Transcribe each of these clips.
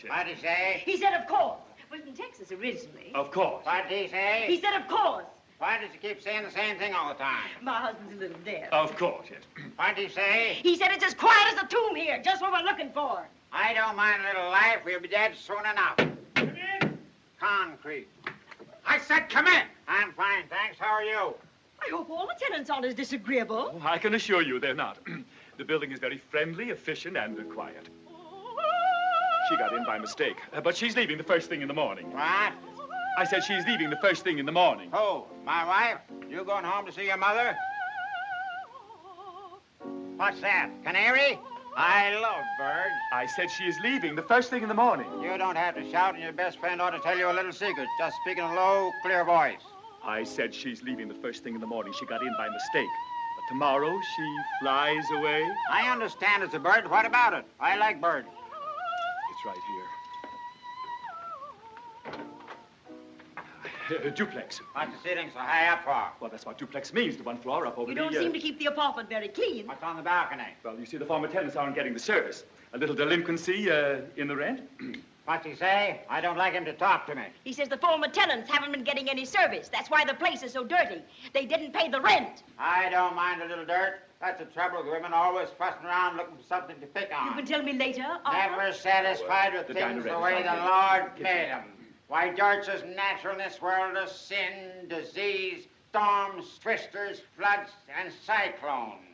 What did he say? He said, of course. Was from Texas originally. Of course. What did he say? He said, of course. Why does he keep saying the same thing all the time? My husband's a little deaf. Of course, yes. What did he say? He said it's as quiet as a tomb here, just what we're looking for. I don't mind a little life. We'll be dead soon enough. Come in. Concrete. I said come in. I'm fine, thanks. How are you? I hope all the tenants aren't as disagreeable. Oh, I can assure you they're not. The building is very friendly, efficient, and quiet. She got in by mistake, but she's leaving the first thing in the morning. What? I said she's leaving the first thing in the morning. Oh, my wife? You going home to see your mother? What's that? Canary? I love birds. I said she is leaving the first thing in the morning. You don't have to shout, and your best friend ought to tell you a little secret. Just speak in a low, clear voice. I said she's leaving the first thing in the morning. She got in by mistake. But tomorrow she flies away. I understand it's a bird. What about it? I like birds. It's right here. Duplex. What's the ceiling so high up for? Well, that's what duplex means, the one floor up over You the... don't seem to keep the apartment very clean. What's on the balcony? Well, you see, the former tenants aren't getting the service. A little delinquency in the rent. What's he say? I don't like him to talk to me. He says the former tenants haven't been getting any service. That's why the place is so dirty. They didn't pay the rent. I don't mind a little dirt. That's the trouble with women, always fussing around looking for something to pick on. You can tell me later. Never satisfied with things the way the Lord made them. Why, George says natural in this world is sin, disease, storms, twisters, floods, and cyclones.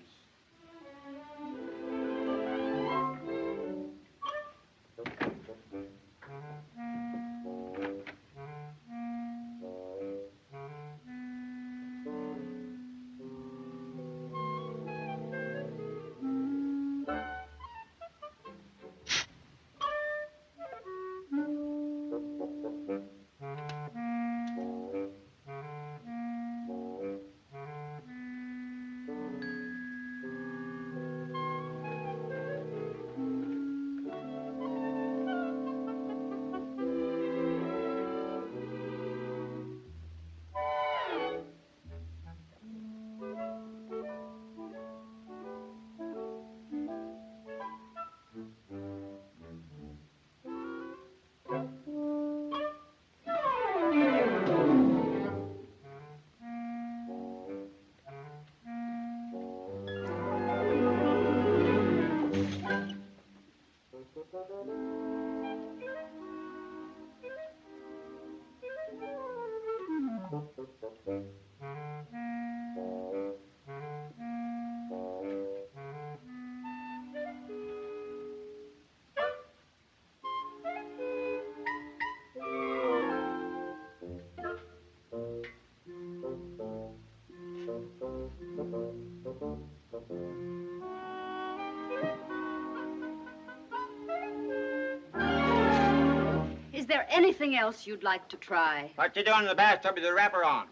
Is there anything else you'd like to try? What you doing in the bathtub with the wrapper on?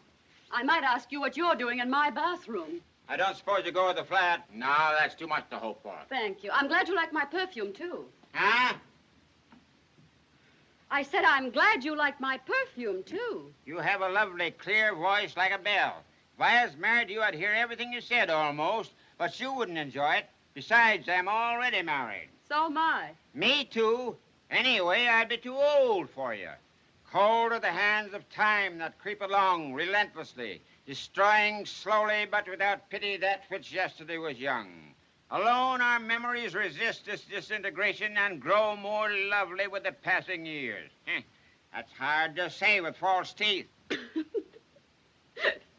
I might ask you what you're doing in my bathroom. I don't suppose you go with the flat? No, that's too much to hope for. Thank you. I'm glad you like my perfume, too. Huh? I said I'm glad you like my perfume, too. You have a lovely, clear voice like a bell. If I was married to you, I'd hear everything you said, almost, but you wouldn't enjoy it. Besides, I'm already married. So am I. Me, too. Anyway, I'd be too old for you. Cold are the hands of time that creep along relentlessly, destroying slowly but without pity that which yesterday was young. Alone our memories resist this disintegration and grow more lovely with the passing years. That's hard to say with false teeth.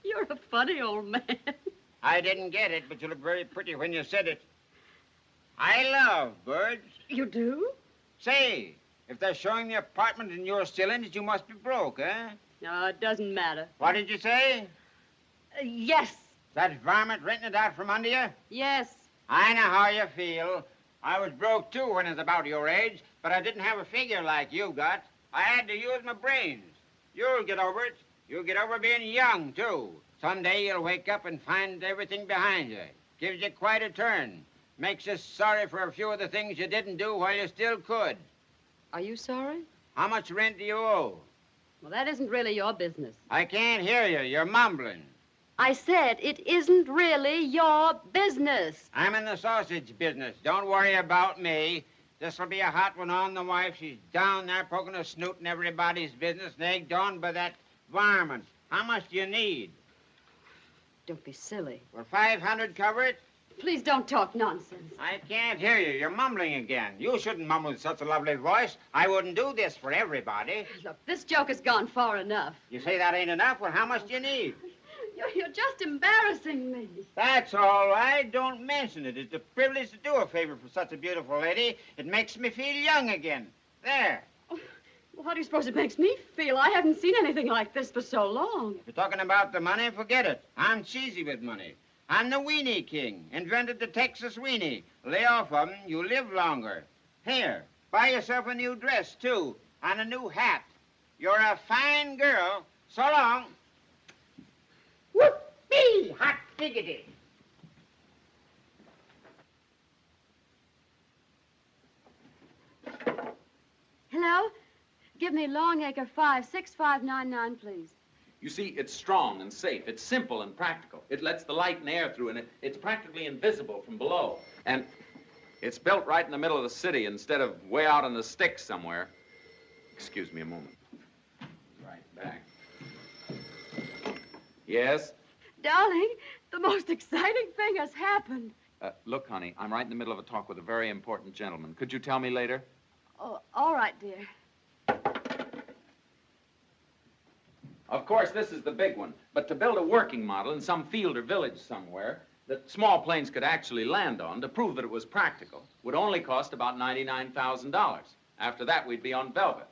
You're a funny old man. I didn't get it, but you look very pretty when you said it. I love birds. You do? Say, if they're showing the apartment and you're still in it, you must be broke, eh? No, it doesn't matter. What did you say? Yes. That varmint renting it out from under you? Yes. I know how you feel. I was broke, too, when I was about your age, but I didn't have a figure like you got. I had to use my brains. You'll get over it. You'll get over being young, too. Someday you'll wake up and find everything behind you. Gives you quite a turn. Makes you sorry for a few of the things you didn't do while you still could. Are you sorry? How much rent do you owe? Well, that isn't really your business. I can't hear you. You're mumbling. I said it isn't really your business. I'm in the sausage business. Don't worry about me. This'll be a hot one on the wife. She's down there poking her snoot in everybody's business and egged on by that varmint. How much do you need? Don't be silly. Will 500 cover it? Please don't talk nonsense. I can't hear you. You're mumbling again. You shouldn't mumble with such a lovely voice. I wouldn't do this for everybody. Look, this joke has gone far enough. You say that ain't enough? Well, how much do you need? You're just embarrassing me. That's all right. Don't mention it. It's a privilege to do a favor for such a beautiful lady. It makes me feel young again. There. Oh, well, how do you suppose it makes me feel? I haven't seen anything like this for so long. If you're talking about the money, forget it. I'm cheesy with money. I'm the weenie king. Invented the Texas weenie. Lay off of 'em, you live longer. Here, buy yourself a new dress, too, and a new hat. You're a fine girl. So long. Whoopee! Hot diggity. Hello? Give me Longacre 56599, please. You see, it's strong and safe. It's simple and practical. It lets the light and air through, and it's practically invisible from below. And it's built right in the middle of the city instead of way out in the sticks somewhere. Excuse me a moment. Right back. Yes? Darling, the most exciting thing has happened. Look, honey, I'm right in the middle of a talk with a very important gentleman. Could you tell me later? Oh, all right, dear. Of course, this is the big one. But to build a working model in some field or village somewhere that small planes could actually land on to prove that it was practical would only cost about $99,000. After that, we'd be on velvet.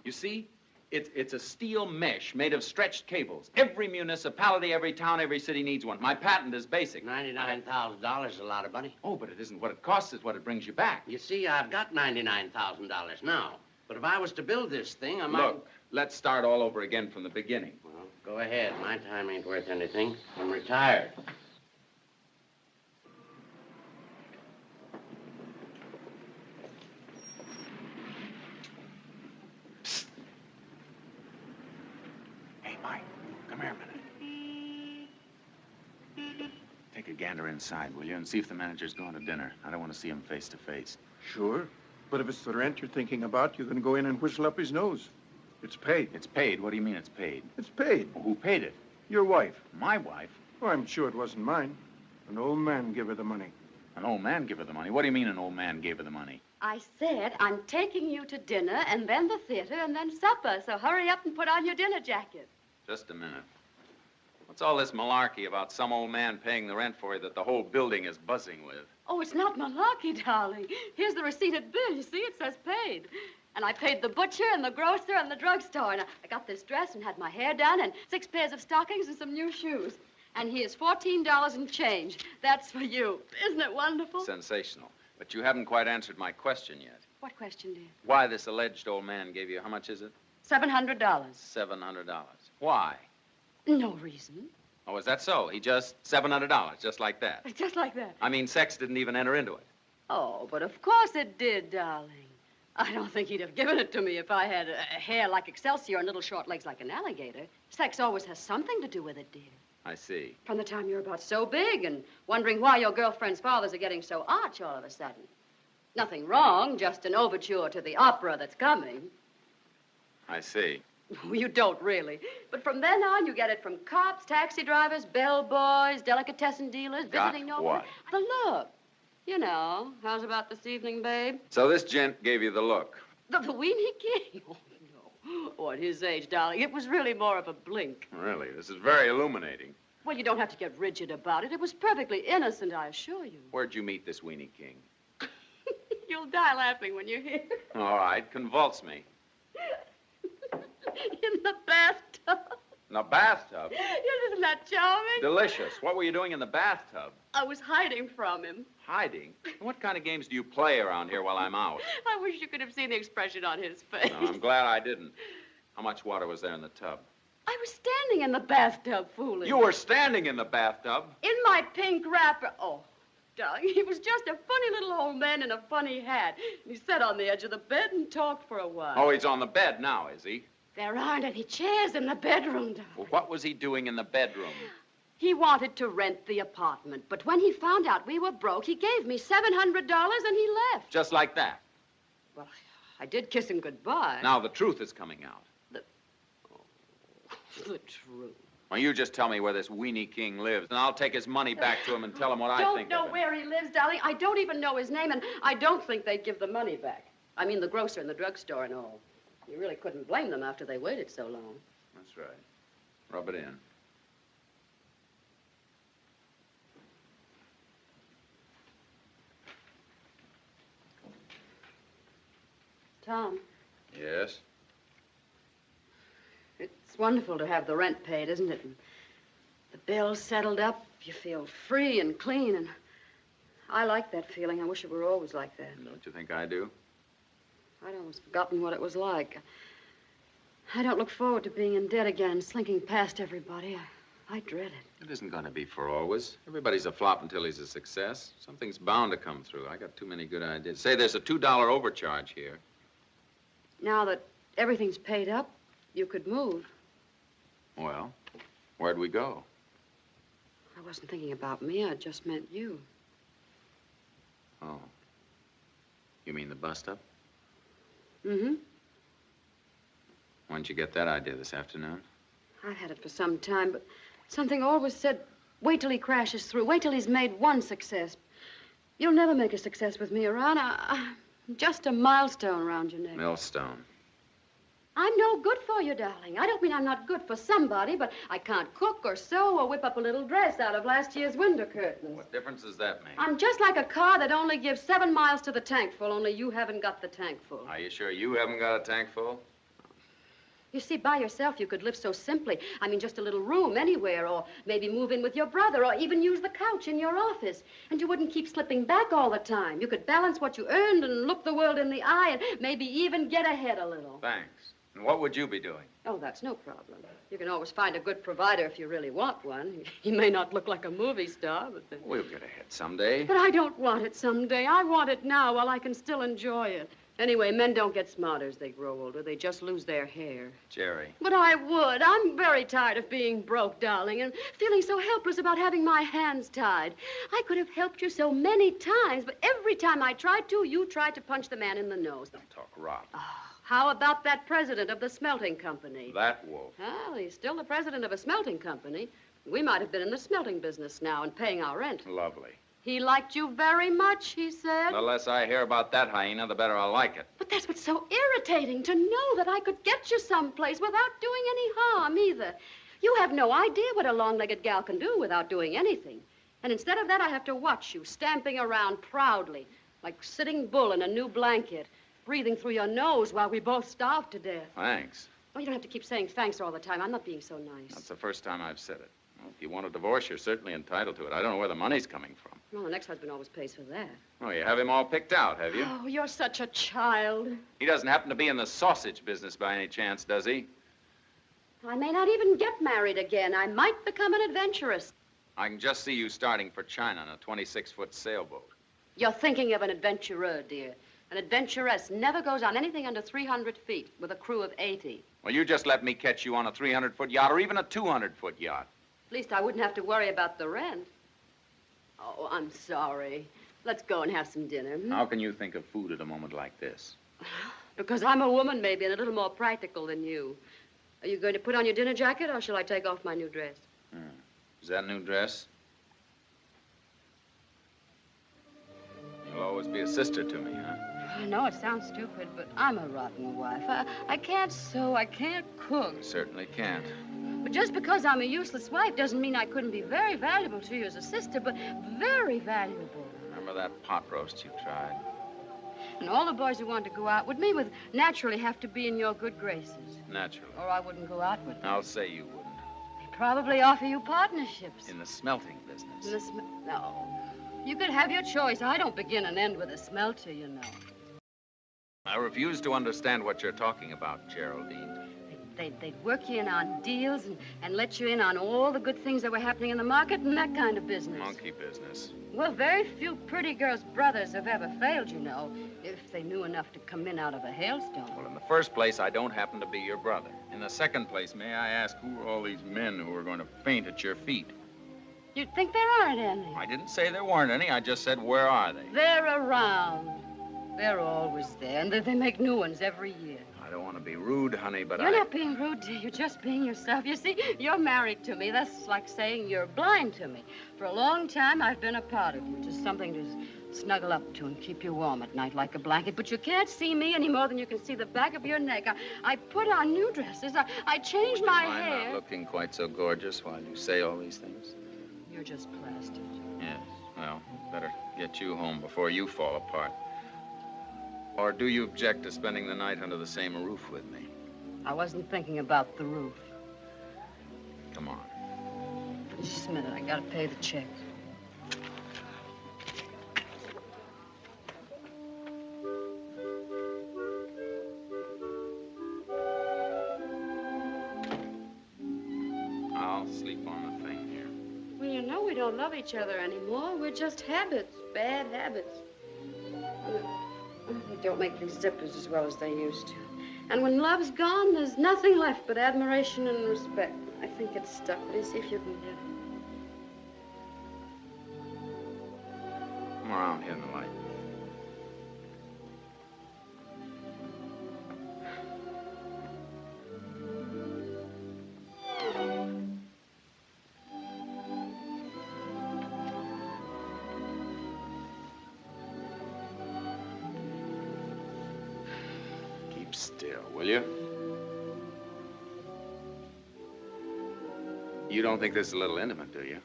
You see, it's a steel mesh made of stretched cables. Every municipality, every town, every city needs one. My patent is basic. $99,000 is a lot of money. Oh, but it isn't what it costs, it's what it brings you back. You see, I've got $99,000 now. But if I was to build this thing, I might... Look, let's start all over again from the beginning. Well, go ahead. My time ain't worth anything. I'm retired. Psst. Hey, Mike, come here a minute. Take a gander inside, will you, and see if the manager's going to dinner. I don't want to see him face to face. Sure. But if it's the rent you're thinking about, you're going to go in and whistle up his nose. It's paid. It's paid? What do you mean it's paid? It's paid. Well, who paid it? Your wife. My wife? Oh, I'm sure it wasn't mine. An old man gave her the money. An old man gave her the money? What do you mean an old man gave her the money? I said I'm taking you to dinner and then the theater and then supper, so hurry up and put on your dinner jacket. Just a minute. What's all this malarkey about some old man paying the rent for you that the whole building is buzzing with? Oh, it's not malarkey, darling. Here's the receipted bill. You see, it says paid. And I paid the butcher and the grocer and the drugstore. And I got this dress and had my hair done and 6 pairs of stockings and some new shoes. And here's $14 in change. That's for you. Isn't it wonderful? Sensational. But you haven't quite answered my question yet. What question, dear? Why this alleged old man gave you, how much is it? $700. $700. Why? No reason. Oh, is that so? He just, $700, just like that. Just like that. I mean, sex didn't even enter into it. Oh, but of course it did, darling. I don't think he'd have given it to me if I had hair like Excelsior and little short legs like an alligator. Sex always has something to do with it, dear. I see. From the time you're about so big and wondering why your girlfriend's fathers are getting so arch all of a sudden. Nothing wrong, just an overture to the opera that's coming. I see. You don't really. But from then on, you get it from cops, taxi drivers, bellboys, delicatessen dealers, visiting Got nobody. what? The look. You know, how's about this evening, babe? So this gent gave you the look. The weenie king? Oh, no. Oh, at his age, darling, it was really more of a blink. Really? This is very illuminating. Well, you don't have to get rigid about it. It was perfectly innocent, I assure you. Where'd you meet this weenie king? You'll die laughing when you hear. All right, convulse me. In the bathtub. In the bathtub? Isn't that charming? Delicious. What were you doing in the bathtub? I was hiding from him. Hiding? What kind of games do you play around here while I'm out? I wish you could have seen the expression on his face. No, I'm glad I didn't. How much water was there in the tub? I was standing in the bathtub, fooling. You were standing in the bathtub? In my pink wrapper. Oh, darling, he was just a funny little old man in a funny hat. He sat on the edge of the bed and talked for a while. Oh, he's on the bed now, is he? There aren't any chairs in the bedroom, darling. Well, what was he doing in the bedroom? He wanted to rent the apartment, but when he found out we were broke, he gave me $700 and he left. Just like that. Well, I did kiss him goodbye. Now the truth is coming out. The truth. Well, you just tell me where this weenie king lives, and I'll take his money back to him and tell him what I think Don't of know him. where he lives, darling. I don't even know his name, and I don't think they'd give the money back. I mean, the grocer and the drugstore and all. You really couldn't blame them after they waited so long. That's right. Rub it in. Tom, Yes? it's wonderful to have the rent paid, isn't it? And the bills settled up, you feel free and clean, and I like that feeling. I wish it were always like that. Don't you think I do? I'd almost forgotten what it was like. I don't look forward to being in debt again, slinking past everybody. I dread it. It isn't going to be for always. Everybody's a flop until he's a success. Something's bound to come through. I got too many good ideas. Say, there's a $2 overcharge here. Now that everything's paid up, you could move. Well, where'd we go? I wasn't thinking about me. I just meant you. Oh. You mean the bust-up? Mm-hmm. When'd you get that idea this afternoon? I've had it for some time, but something always said, wait till he crashes through. Wait till he's made one success. You'll never make a success with me around. I'm just a milestone around your neck. Millstone. I'm no good for you, darling. I don't mean I'm not good for somebody, but I can't cook or sew or whip up a little dress out of last year's window curtains. What difference does that make? I'm just like a car that only gives 7 miles to the tank full, only you haven't got the tank full. Are you sure you haven't got a tank full? You see, by yourself, you could live so simply. I mean, just a little room anywhere, or maybe move in with your brother, or even use the couch in your office. And you wouldn't keep slipping back all the time. You could balance what you earned and look the world in the eye and maybe even get ahead a little. Thanks. And what would you be doing? Oh, that's no problem. You can always find a good provider if you really want one. He may not look like a movie star, but then... We'll get ahead someday. But I don't want it someday. I want it now while I can still enjoy it. Anyway, men don't get smarter as they grow older. They just lose their hair. Jerry. But I would. I'm very tired of being broke, darling, and feeling so helpless about having my hands tied. I could have helped you so many times, but every time I tried to, you tried to punch the man in the nose. Don't talk rot. Oh, how about that president of the smelting company? That wolf. Well, he's still the president of a smelting company. We might have been in the smelting business now and paying our rent. Lovely. He liked you very much, he said. The less I hear about that hyena, the better I like it. But that's what's so irritating, to know that I could get you someplace without doing any harm, either. You have no idea what a long-legged gal can do without doing anything. And instead of that, I have to watch you stamping around proudly, like Sitting Bull in a new blanket, breathing through your nose while we both starve to death. Thanks. Oh, you don't have to keep saying thanks all the time. I'm not being so nice. That's the first time I've said it. Well, if you want a divorce, you're certainly entitled to it. I don't know where the money's coming from. Well, the next husband always pays for that. Oh, you have him all picked out, have you? Oh, you're such a child. He doesn't happen to be in the sausage business by any chance, does he? I may not even get married again. I might become an adventuress. I can just see you starting for China on a 26-foot sailboat. You're thinking of an adventurer, dear. An adventuress never goes on anything under 300 feet with a crew of 80. Well, you just let me catch you on a 300-foot yacht or even a 200-foot yacht. At least I wouldn't have to worry about the rent. Oh, I'm sorry. Let's go and have some dinner. How can you think of food at a moment like this? Because I'm a woman, maybe, and a little more practical than you. Are you going to put on your dinner jacket, or shall I take off my new dress? Is that a new dress? You'll always be a sister to me, huh? I know it sounds stupid, but I'm a rotten wife. I can't sew, I can't cook. You certainly can't. But just because I'm a useless wife doesn't mean I couldn't be very valuable to you as a sister, but very valuable. Remember that pot roast you tried? And all the boys who want to go out with me would naturally have to be in your good graces. Naturally. Or I wouldn't go out with them. I'll say you wouldn't. They'd probably offer you partnerships. In the smelting business. No. You could have your choice. I don't begin and end with a smelter, you know. I refuse to understand what you're talking about, Geraldine. They'd work you in on deals and let you in on all the good things that were happening in the market and that kind of business. Monkey business. Well, very few pretty girls' brothers have ever failed, you know, if they knew enough to come in out of a hailstone. Well, in the first place, I don't happen to be your brother. In the second place, may I ask, who are all these men who are going to faint at your feet? You'd think there aren't any. I didn't say there weren't any. I just said, where are they? They're around. They're always there, and they make new ones every year. I don't want to be rude, honey, but You're not being rude, dear. You're just being yourself. You see, you're married to me. That's like saying you're blind to me. For a long time, I've been a part of you, just something to snuggle up to and keep you warm at night like a blanket. But you can't see me any more than you can see the back of your neck. I put on new dresses. I changed my hair. I'm not looking quite so gorgeous while you say all these things. You're just plastic. Yes, well, better get you home before you fall apart. Or do you object to spending the night under the same roof with me? I wasn't thinking about the roof. Come on. Just a minute. I gotta pay the check. I'll sleep on the thing here. Well, you know we don't love each other anymore. We're just habits, bad habits. They don't make these zippers as well as they used to. And when love's gone, there's nothing left but admiration and respect. I think it's stuck. Let me see if you can get it. Come around here in the light. Still, will you? You don't think this is a little intimate, do you?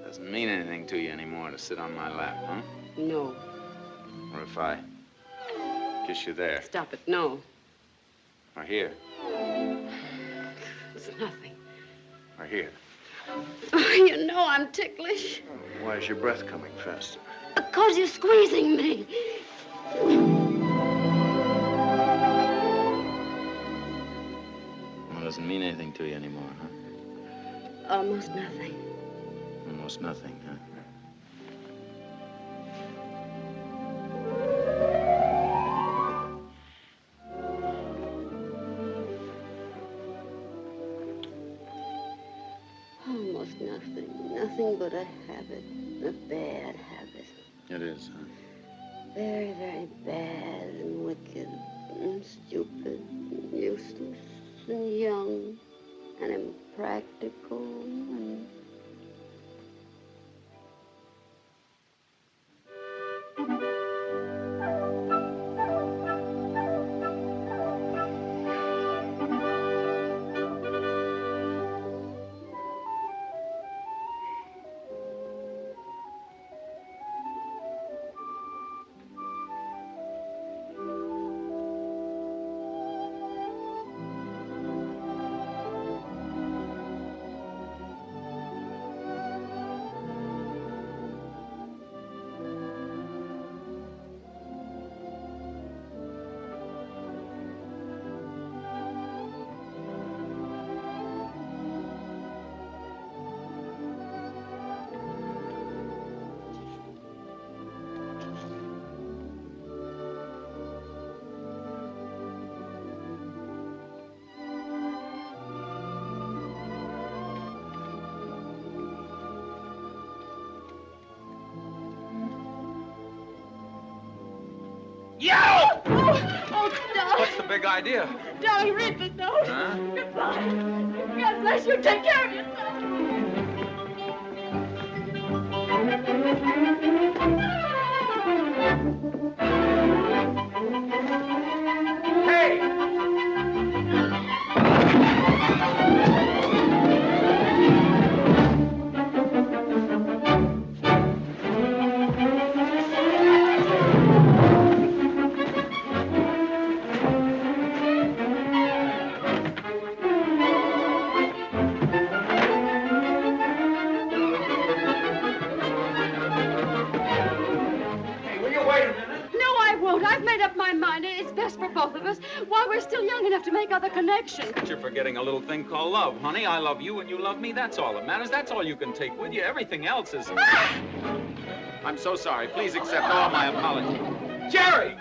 Doesn't mean anything to you anymore to sit on my lap, huh? No. Or if I kiss you there? Stop it, no. Or here? It's nothing. Or here? Oh, you know I'm ticklish. Why is your breath coming faster? Because you're squeezing me. Well, it doesn't mean anything to you anymore, huh? Almost nothing. Almost nothing, huh? Almost nothing. Nothing but a habit. A bad habit. It is, huh? Very, very bad and wicked and stupid and useless and young and impractical and... Yo! Oh, darling. What's the big idea? Darling, read the note. Huh? Goodbye. God bless you. Take care of yourself. Hey! Both of us, while we're still young enough to make other connections. But you're forgetting a little thing called love, honey. I love you and you love me. That's all that matters. That's all you can take with you. Everything else is... I'm so sorry. Please accept all my apologies. Jerry!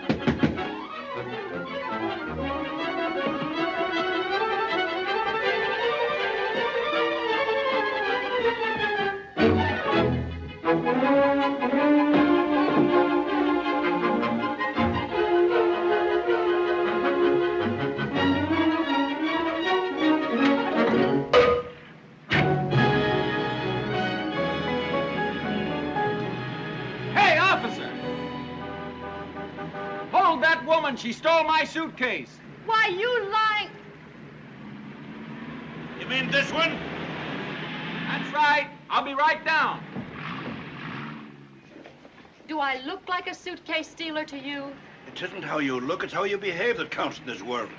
Hold that woman! She stole my suitcase! Why, you lying... You mean this one? That's right. I'll be right down. Do I look like a suitcase stealer to you? It isn't how you look, it's how you behave that counts in this world.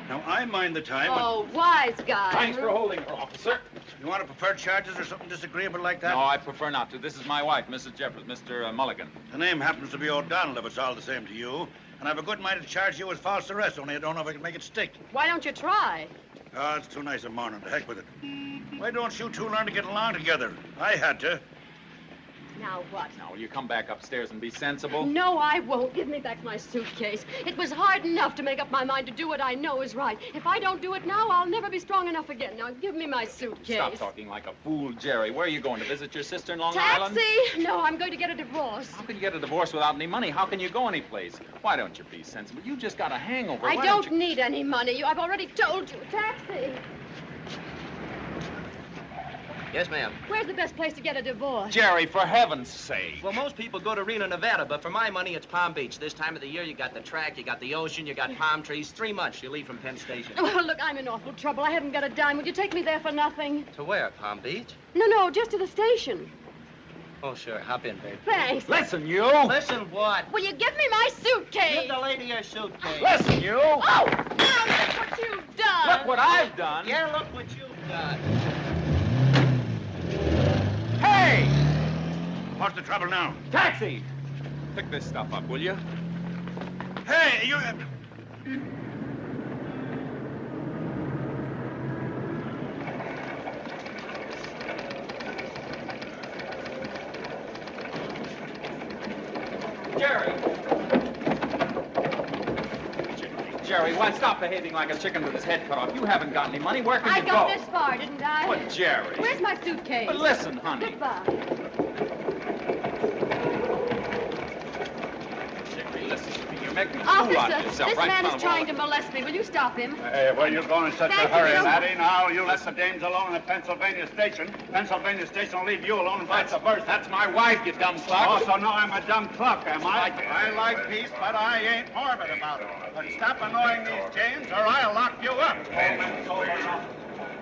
Now, I mind the time when... Oh, wise guy. Thanks for holding her, officer. You want to prefer charges or something disagreeable like that? No, I prefer not to. This is my wife, Mrs. Jeffers, Mr. Mulligan. The name happens to be O'Donnell, if it's all the same to you. And I've a good mind to charge you with false arrest, only I don't know if I can make it stick. Why don't you try? Oh, it's too nice a morning. To heck with it. Why don't you two learn to get along together? I had to. Now what? Now, will you come back upstairs and be sensible? No, I won't. Give me back my suitcase. It was hard enough to make up my mind to do what I know is right. If I don't do it now, I'll never be strong enough again. Now, give me my suitcase. Stop talking like a fool, Jerry. Where are you going, to visit your sister in Long Island? Taxi! No, I'm going to get a divorce. How can you get a divorce without any money? How can you go anyplace? Why don't you be sensible? You just got a hangover. I Why don't you... need any money. I've already told you. Taxi! Yes, ma'am. Where's the best place to get a divorce? Jerry, for heaven's sake. Well, most people go to Reno, Nevada, but for my money, it's Palm Beach. This time of the year, you got the track, you got the ocean, you got palm trees. 3 months you leave from Penn Station. Well, look, I'm in awful trouble. I haven't got a dime. Would you take me there for nothing? To where, Palm Beach? No, just to the station. Oh, sure. Hop in, babe. Thanks. Listen, you. Listen what? Will you give me my suitcase? Give the lady your suitcase. Listen, you. Oh, now look what you've done. Look what I've done. Yeah, look what you've done. Hey! What's the trouble now? Taxi! Pick this stuff up, will you? Hey, you... Jerry! Jerry, why stop behaving like a chicken with his head cut off? You haven't got any money. Where can I you go? got this far, didn't I? What, Jerry? Where's my suitcase? But listen, honey. Goodbye. Jerry, listen to me. You're making a fool out of Officer, yourself this right man in is front of trying all to molest me. Will you stop him? Hey, where you going in such Thank a hurry, you. laddie? Now, you let the dames alone in the Pennsylvania station. Pennsylvania station will leave you alone and vice versa. That's my wife, you dumb Oh, clock. so now I'm a dumb cluck, am I? I like peace, but I ain't morbid about it. But stop annoying these dames, or I'll lock you up.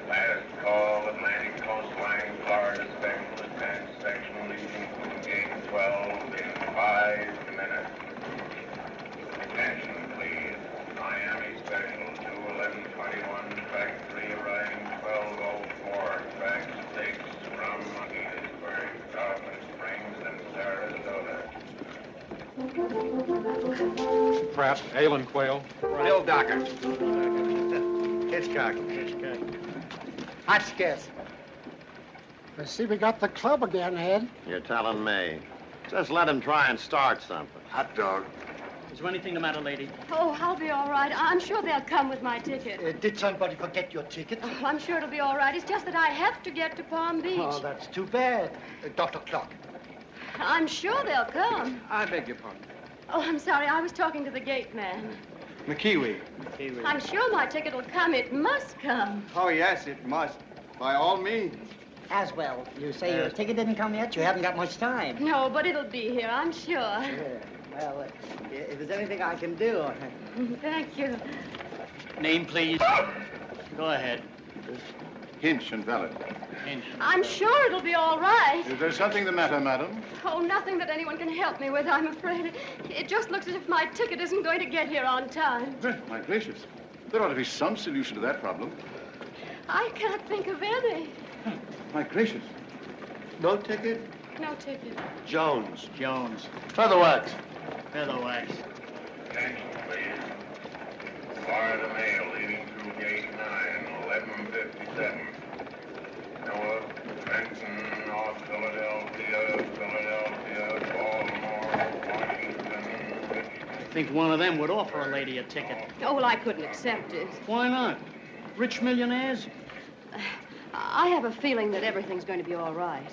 Last call, Atlantic Coastline, Florida Special Attack Section, leaving from Gate 12 in 5 minutes. Attention, please. Miami Special 21121, track 3 arriving 1204, track 6 from Edithburg, Tarpon Springs, and Sarasota. Pratt, ale and quail. Bill Docker. Hitchcock. Hotchkiss. I see we got the club again, Ed. You're telling me. Just let him try and start something. Hot dog. Is there anything the matter, lady? Oh, I'll be all right. I'm sure they'll come with my ticket. Did somebody forget your ticket? Oh, I'm sure it'll be all right. It's just that I have to get to Palm Beach. Oh, that's too bad. Dr. Clark. I'm sure they'll come. I beg your pardon. Oh, I'm sorry. I was talking to the gate man. McCrea. I'm sure my ticket will come. It must come. Oh, yes, it must. By all means. Aswell, you say your ticket didn't come yet? You haven't got much time. No, but it'll be here, I'm sure. Yeah. Well, if there's anything I can do... Thank you. Name, please. Go ahead. Hinch and Valet. I'm sure it'll be all right. Is there something the matter, madam? Oh, nothing that anyone can help me with, I'm afraid. It just looks as if my ticket isn't going to get here on time. Well, my gracious. There ought to be some solution to that problem. I can't think of any. My gracious. No ticket? No ticket. Jones. Featherwax. Attention, please. Florida Mail leaving through Gate 9, 1157. Noah, Trenton, North Philadelphia, Baltimore, Washington, Richmond. I think one of them would offer a lady a ticket. Oh, well, I couldn't accept it. Why not? Rich millionaires? I have a feeling that everything's going to be all right.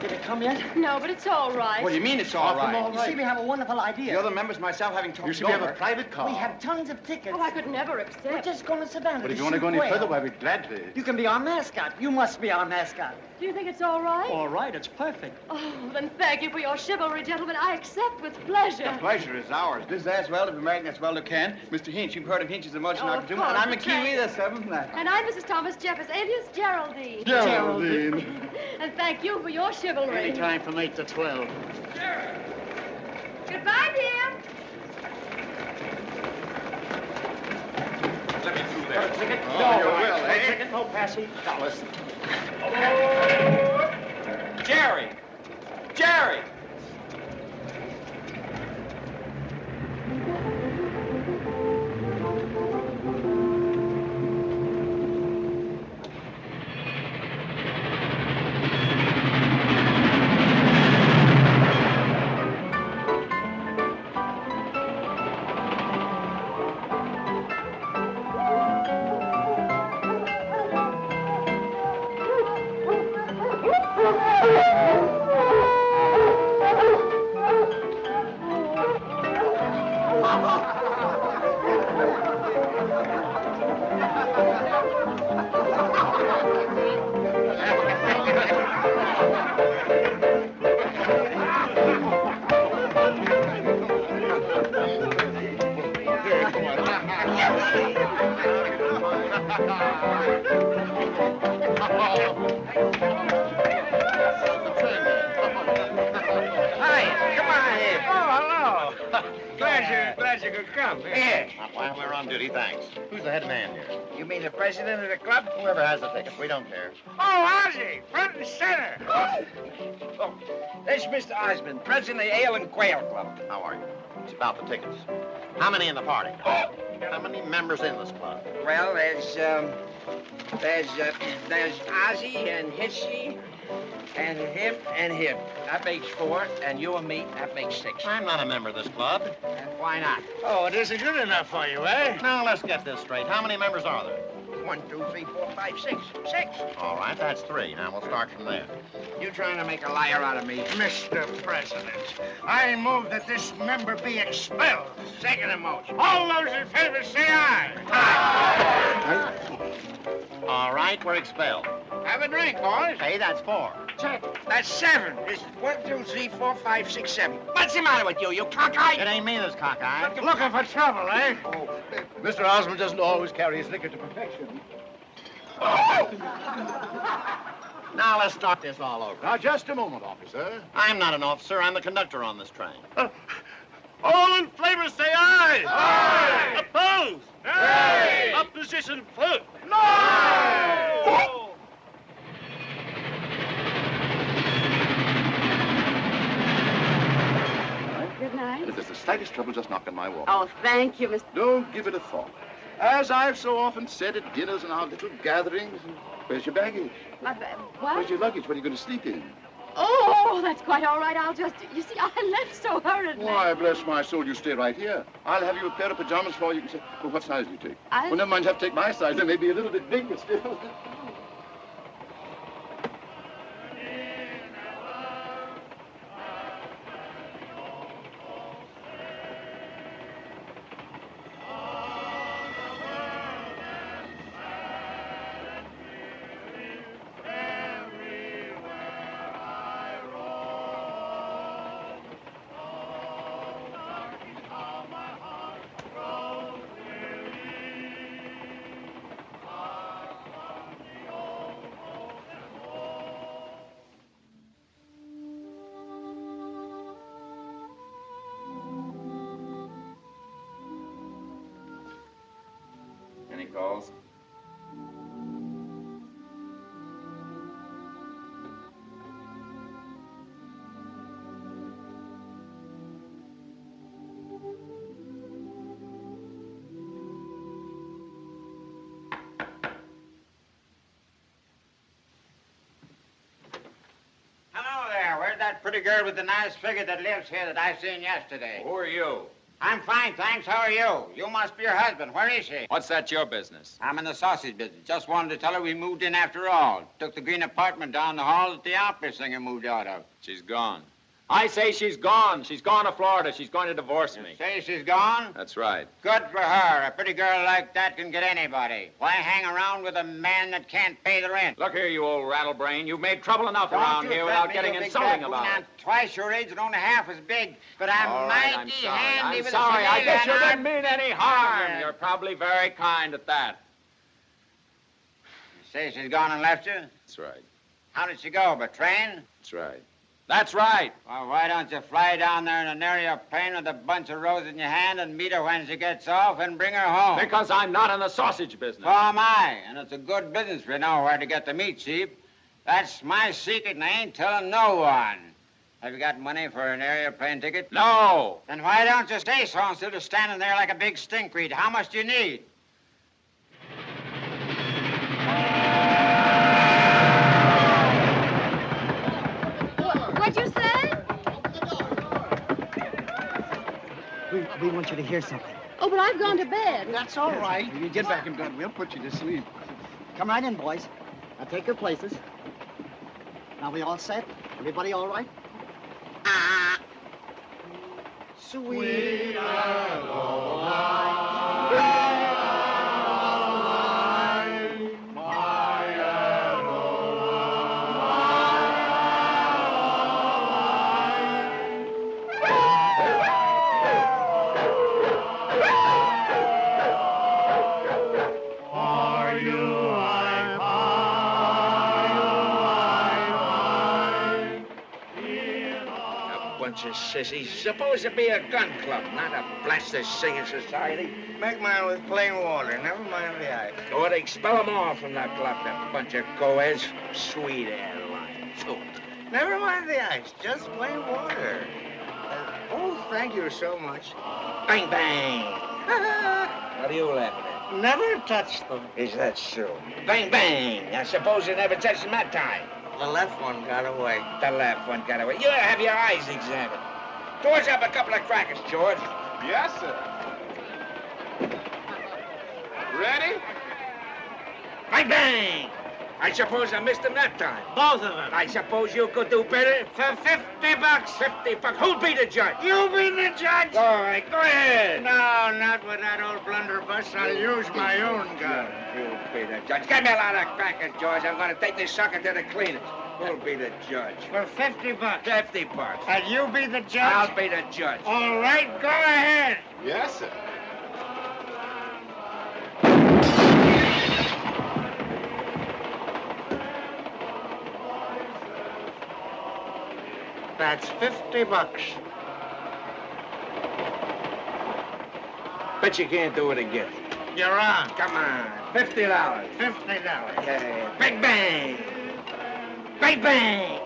Did it come yet? No, but it's all right. What do you mean it's all right? You see, we have a wonderful idea. The other members, myself, having talked You see, we have a private car. We have tons of tickets. Oh, I could never accept. We're just going to Savannah. But if to you want to shoot go any whales. further, why, we'd gladly. You can be our mascot. You must be our mascot. Do you think it's all right? All right, it's perfect. Oh, then thank you for your chivalry, gentlemen. I accept with pleasure. The pleasure is ours. This is as well to be married as well to can. Mr. Hinch, you've heard of Hinch's emotion Oh, opportunity. of And I'm course, McCrea, that's the seventh man. And I'm Mrs. Thomas Jefferson, alias Geraldine. Geraldine. And thank you for your chivalry. Any time from 8 to 12. Goodbye, dear. Let me through there. Ticket? Oh, you will, No eh? ticket, no passage. Now, listen. Jerry! Jerry! Hi, come on here. Oh, hello. Glad you could come. Here. While we're on duty, thanks. Who's the head man here? You mean the president of the club? Whoever has the tickets, we don't care. Oh, Ozzy, front and center. Oh, this is Mr. Osmond, president of the Ale and Quail Club. How are you? It's about the tickets. How many in the party? How many members in this club? Well, there's Ozzy and Hissy and him and him. That makes 4, and you and me, that makes 6. I'm not a member of this club. And why not? Oh, it isn't good enough for you, eh? Now, let's get this straight. How many members are there? 1, 2, 3, 4, 5, 6. 6. All right, that's 3. Now, we'll start from there. You trying to make a liar out of me? Mr. President, I move that this member be expelled. Second motion. All those in favor say aye. Aye. All right, we're expelled. Have a drink, boys. Hey, that's 4. Check. That's 7. This is 1, 2, 3, 4, 5, 6, 7. What's the matter with you, you cockeyed? It ain't me that's cockeyed. Looking for trouble, eh? Oh, Mr. Osmond doesn't always carry his liquor to perfection. Now, let's start this all over. Now, just a moment, officer. I'm not an officer. I'm the conductor on this train. All in favor, say aye. Aye. Opposed? Nay. Opposition, vote. No! Good night. If there's the slightest trouble, just knock on my wall. Oh, thank you, Mr. Don't give it a thought. As I've so often said at dinners and our little gatherings, where's your baggage? My what? Where's your luggage? What are you going to sleep in? Oh, that's quite all right. I'll just... You see, I left so hurriedly. Why, bless my soul, you stay right here. I'll have you a pair of pajamas for you. You can say, well, what size do you take? Well, never mind, you have to take my size. They may be a little bit big, but still. Any calls? Hello there. Where's that pretty girl with the nice figure that lives here that I seen yesterday? Who are you? I'm fine, thanks. How are you? You must be her husband. Where is she? What's that your business? I'm in the sausage business. Just wanted to tell her we moved in after all. Took the green apartment down the hall that the opera singer moved out of. She's gone. I say she's gone. She's gone to Florida. She's going to divorce me. Say she's gone? That's right. Good for her. A pretty girl like that can get anybody. Why hang around with a man that can't pay the rent? Look here, you old rattlebrain. You've made trouble enough around here without getting insulting about it. I'm twice your age and only half as big, but I'm mighty handy with a sorry. I guess you shillelagh didn't mean any harm. You're probably very kind at that. You say she's gone and left you? That's right. How did she go? By train? That's right. That's right. Well, why don't you fly down there in an airplane with a bunch of roses in your hand and meet her when she gets off and bring her home? Because I'm not in the sausage business. So am I, and it's a good business if you know where to get the meat cheap. That's my secret, and I ain't telling no one. Have you got money for an airplane ticket? No. Then why don't you stay so instead of standing there like a big stinkweed? How much do you need? What'd you say? We want you to hear something. Oh, but I've gone to bed. That's all right. You get back in bed. We'll put you to sleep. Come right in, boys. Now take your places. Now we all set? Everybody all right? Sweet Bunch of sissies. Supposed to be a gun club, not a blasted singing society. Make mine with plain water. Never mind the ice. Or they expel them all from that club, that bunch of co-eds. Sweet airline. Never mind the ice. Just plain water. Oh, thank you so much. Bang, bang. What are you laughing at? Never touched them. Is that so? Bang, bang. I suppose you never touched them that time. The left one got away. The left one got away. You ought to have your eyes examined. Toss up a couple of crackers, George. Yes, sir. Ready? Bang, bang! I suppose I missed them that time. Both of them. I suppose you could do better. For $50. 50 bucks. Who'll be the judge? You be the judge. All right, go ahead. No, not with that old blunderbuss. I'll use my own gun. You'll be the judge. Get me a lot of crackers, George. I'm going to take this sucker to the cleaners. Who'll be the judge? For $50. 50 bucks. And you be the judge? I'll be the judge. All right, go ahead. Yes, sir. That's $50. Bet you can't do it again. You're on. Come on. $50. $50. Yeah. Bang, bang. Bang, bang.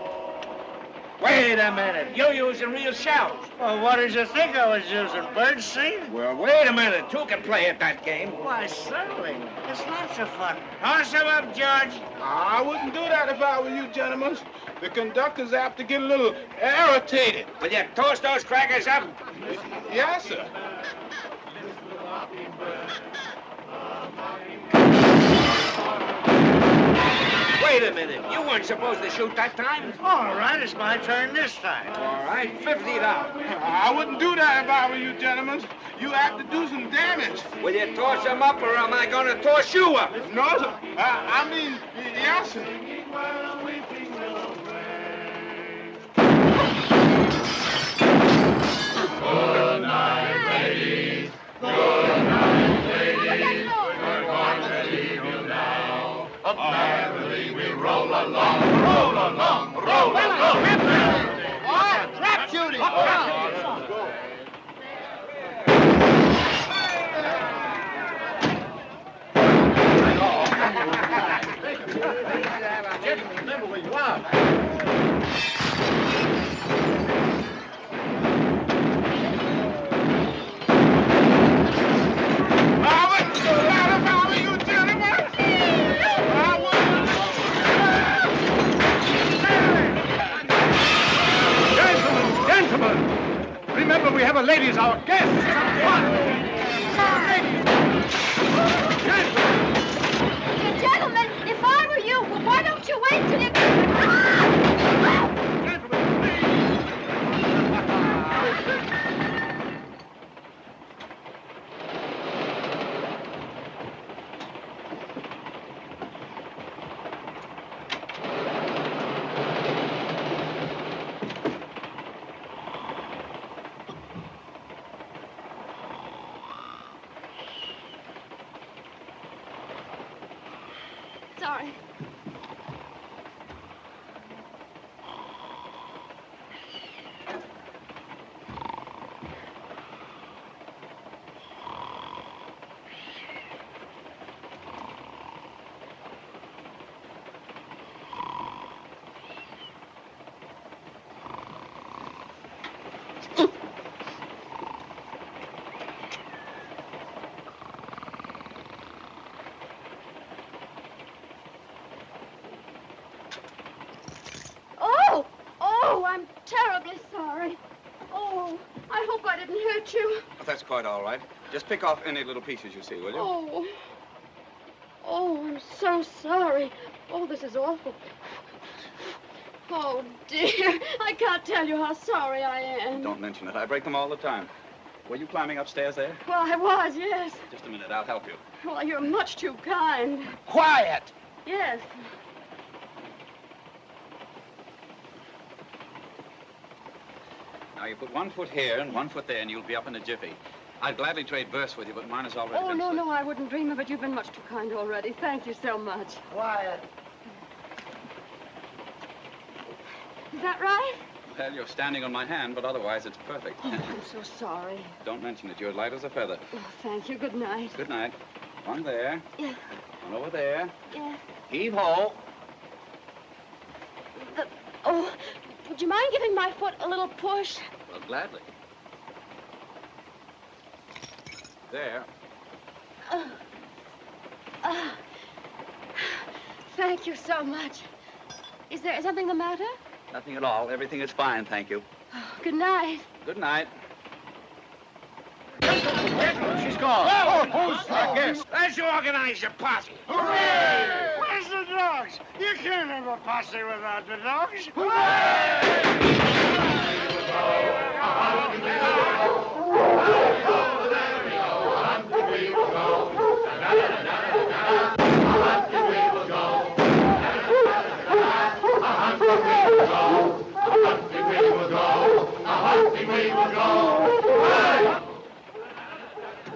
Wait a minute. You're using real shells. Well, what did you think I was using? Bird seed? Well, wait a minute. Two can play at that game. Why, certainly. It's lots of fun. Toss him up, George. I wouldn't do that if I were you, gentlemen. The conductor's apt to get a little irritated. Will you toss those crackers up? Yes, sir. Wait a minute. You weren't supposed to shoot that time. All right, it's my turn this time. All right, $50. I wouldn't do that if I were you, gentlemen. You have to do some damage. Will you toss them up, or am I going to toss you up? No, sir. I mean, yes, sir. Good night, ladies. Good night, ladies. We're going to leave you now. Merrily we roll along, roll along, roll along. What? Trap shooting. Remember where you are. Remember, we have a lady as our guest. sorry. I'm terribly sorry. Oh, I hope I didn't hurt you. Oh, that's quite all right. Just pick off any little pieces you see, will you? Oh, I'm so sorry. Oh, this is awful. Oh, dear. I can't tell you how sorry I am. Don't mention it. I break them all the time. Were you climbing upstairs there? Well, I was, yes. Just a minute. I'll help you. Well, you're much too kind. Quiet! Yes. Now, you put 1 foot here and 1 foot there, and you'll be up in a jiffy. I'd gladly trade verse with you, but mine has already been no, slipped. I wouldn't dream of it. You've been much too kind already. Thank you so much. Quiet. Is that right? Well, you're standing on my hand, but otherwise it's perfect. Oh, I'm so sorry. Don't mention it. You're light as a feather. Oh, thank you. Good night. Good night. One there. Yeah. One over there. Yeah. Heave ho. Would you mind giving my foot a little push? Well, gladly. There. Thank you so much. Is there something the matter? Nothing at all. Everything is fine, thank you. Good night. Good night. She's gone. Who's the guest? Let's organize your posse. Hooray! Where's the dogs? You can't have a posse without the dogs. Hooray!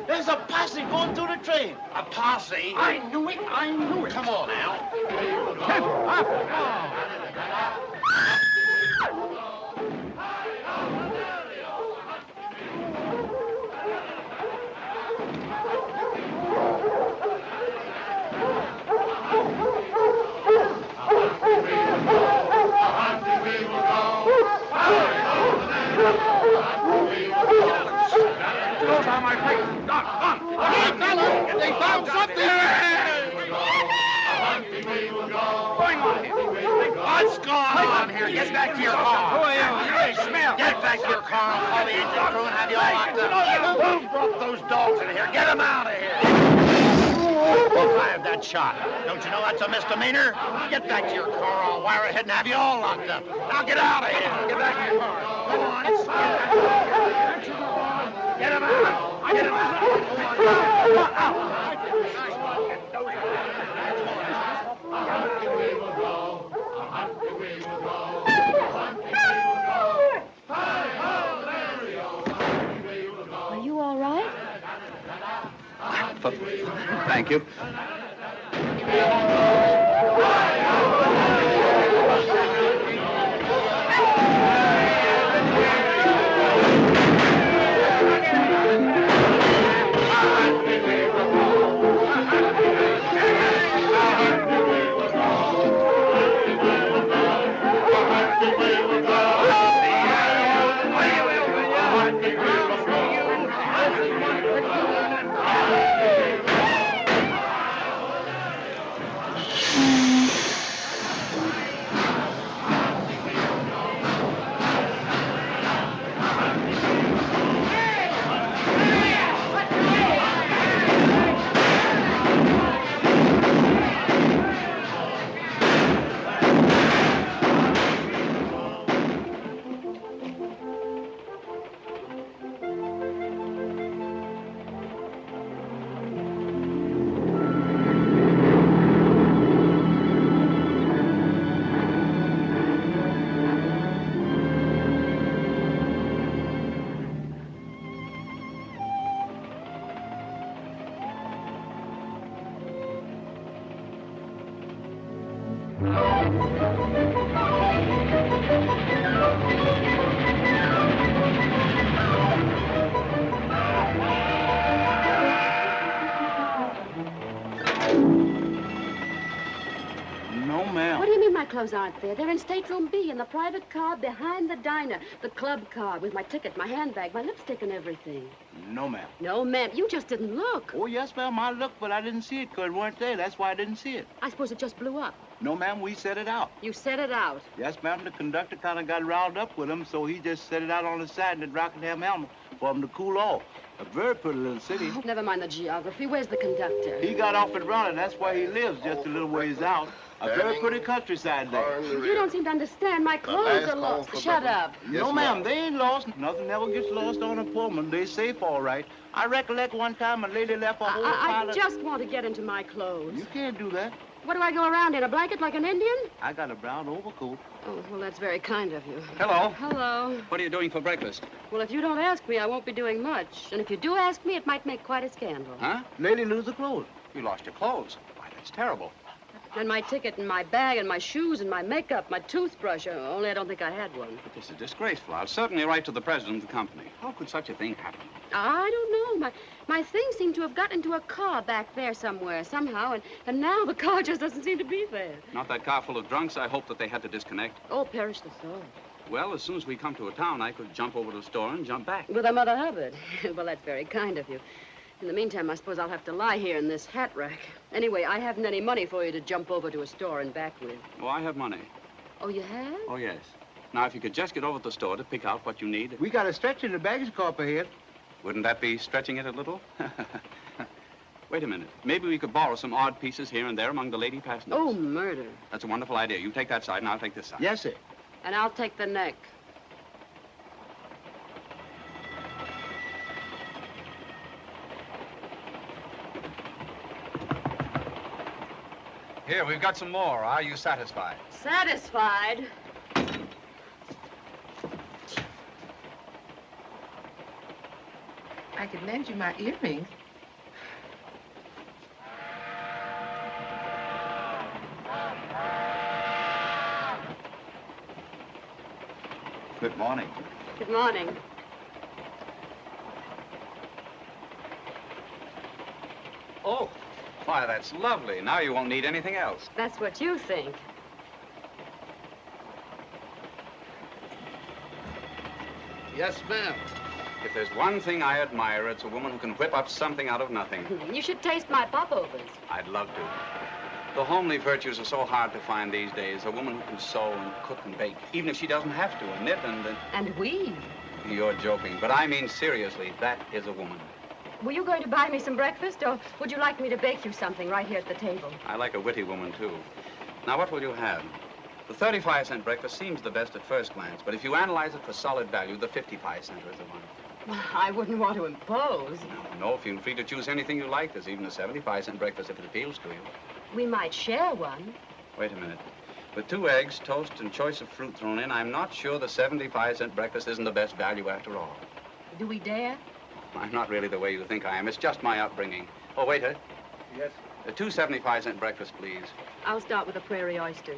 There's a posse going through the train. A posse? I knew it. Come on now. Those are my feet. They found something. Going on here. What's going on here? Get back to your car. Who are you? Hey, smell. Get back to your car. I'll call the engine crew and have you all locked up. Who brought those dogs in here? Get them out of here. Who fired that shot? Don't you know that's a misdemeanor? Get back to your car. I'll wire ahead and have you all locked up. Now get out of here. Get back to your car. Come on. Get him out. Get him out. Are you all right? Thank you. No, ma'am. What do you mean my clothes aren't there? They're in stateroom B in the private car behind the diner. The club car with my ticket, my handbag, my lipstick and everything. No, ma'am. No, ma'am. You just didn't look. Oh, yes, ma'am. I looked, but I didn't see it because it weren't there. That's why I didn't see it. I suppose it just blew up. No, ma'am. We set it out. You set it out. Yes, ma'am. The conductor kind of got riled up with him, so he just set it out on the side in the Rockingham Elm for him to cool off. A very pretty little city. Oh, never mind the geography. Where's the conductor? He got off at Raleigh. That's where he lives, just a little ways out. A very pretty countryside there. You don't seem to understand. My clothes are lost. Shut up. No, ma'am, they ain't lost. Nothing ever gets lost on a Pullman. They safe all right. I recollect one time a lady left a whole pile I of... just want to get into my clothes. You can't do that. What do I go around in, a blanket like an Indian? I got a brown overcoat. Oh, well, that's very kind of you. Hello. Hello. What are you doing for breakfast? Well, if you don't ask me, I won't be doing much. And if you do ask me, it might make quite a scandal. Huh? Lady lose her clothes. You lost your clothes. Why, that's terrible. And my ticket and my bag and my shoes and my makeup, my toothbrush. Only I don't think I had one. But this is disgraceful. I'll certainly write to the president of the company. How could such a thing happen? I don't know. My things seem to have got into a car back there somewhere, somehow, and now the car just doesn't seem to be there. Not that car full of drunks. I hope that they had to disconnect. Oh, perish the thought. Well, as soon as we come to a town, I could jump over to the store and jump back. With a Mother Hubbard. Well, that's very kind of you. In the meantime, I suppose I'll have to lie here in this hat rack. Anyway, I haven't any money for you to jump over to a store and back with. Oh, I have money. Oh, you have? Oh, yes. Now, if you could just get over to the store to pick out what you need. We got a stretcher in the baggage car up ahead. Wouldn't that be stretching it a little? Wait a minute. Maybe we could borrow some odd pieces here and there among the lady passengers. Oh, murder. That's a wonderful idea. You take that side and I'll take this side. Yes, sir. And I'll take the neck. Here, we've got some more. Are you satisfied? Satisfied? I could lend you my earrings. Good morning. Good morning. Oh, why, that's lovely. Now you won't need anything else. That's what you think. Yes, ma'am. If there's one thing I admire, it's a woman who can whip up something out of nothing. You should taste my popovers. I'd love to. The homely virtues are so hard to find these days. A woman who can sew and cook and bake, even if she doesn't have to, and knit and... And weave. You're joking, but I mean seriously, that is a woman. Were you going to buy me some breakfast, or would you like me to bake you something right here at the table? I like a witty woman, too. Now, what will you have? The 35-cent breakfast seems the best at first glance, but if you analyze it for solid value, the 55-center is the one. Well, I wouldn't want to impose. No, feel free to choose anything you like. There's even a 75-cent breakfast if it appeals to you. We might share one. Wait a minute. With 2 eggs, toast, and choice of fruit thrown in, I'm not sure the 75-cent breakfast isn't the best value after all. Do we dare? I'm not really the way you think I am. It's just my upbringing. Oh, waiter. Yes. 2 75-cent breakfasts, please. I'll start with a prairie oyster.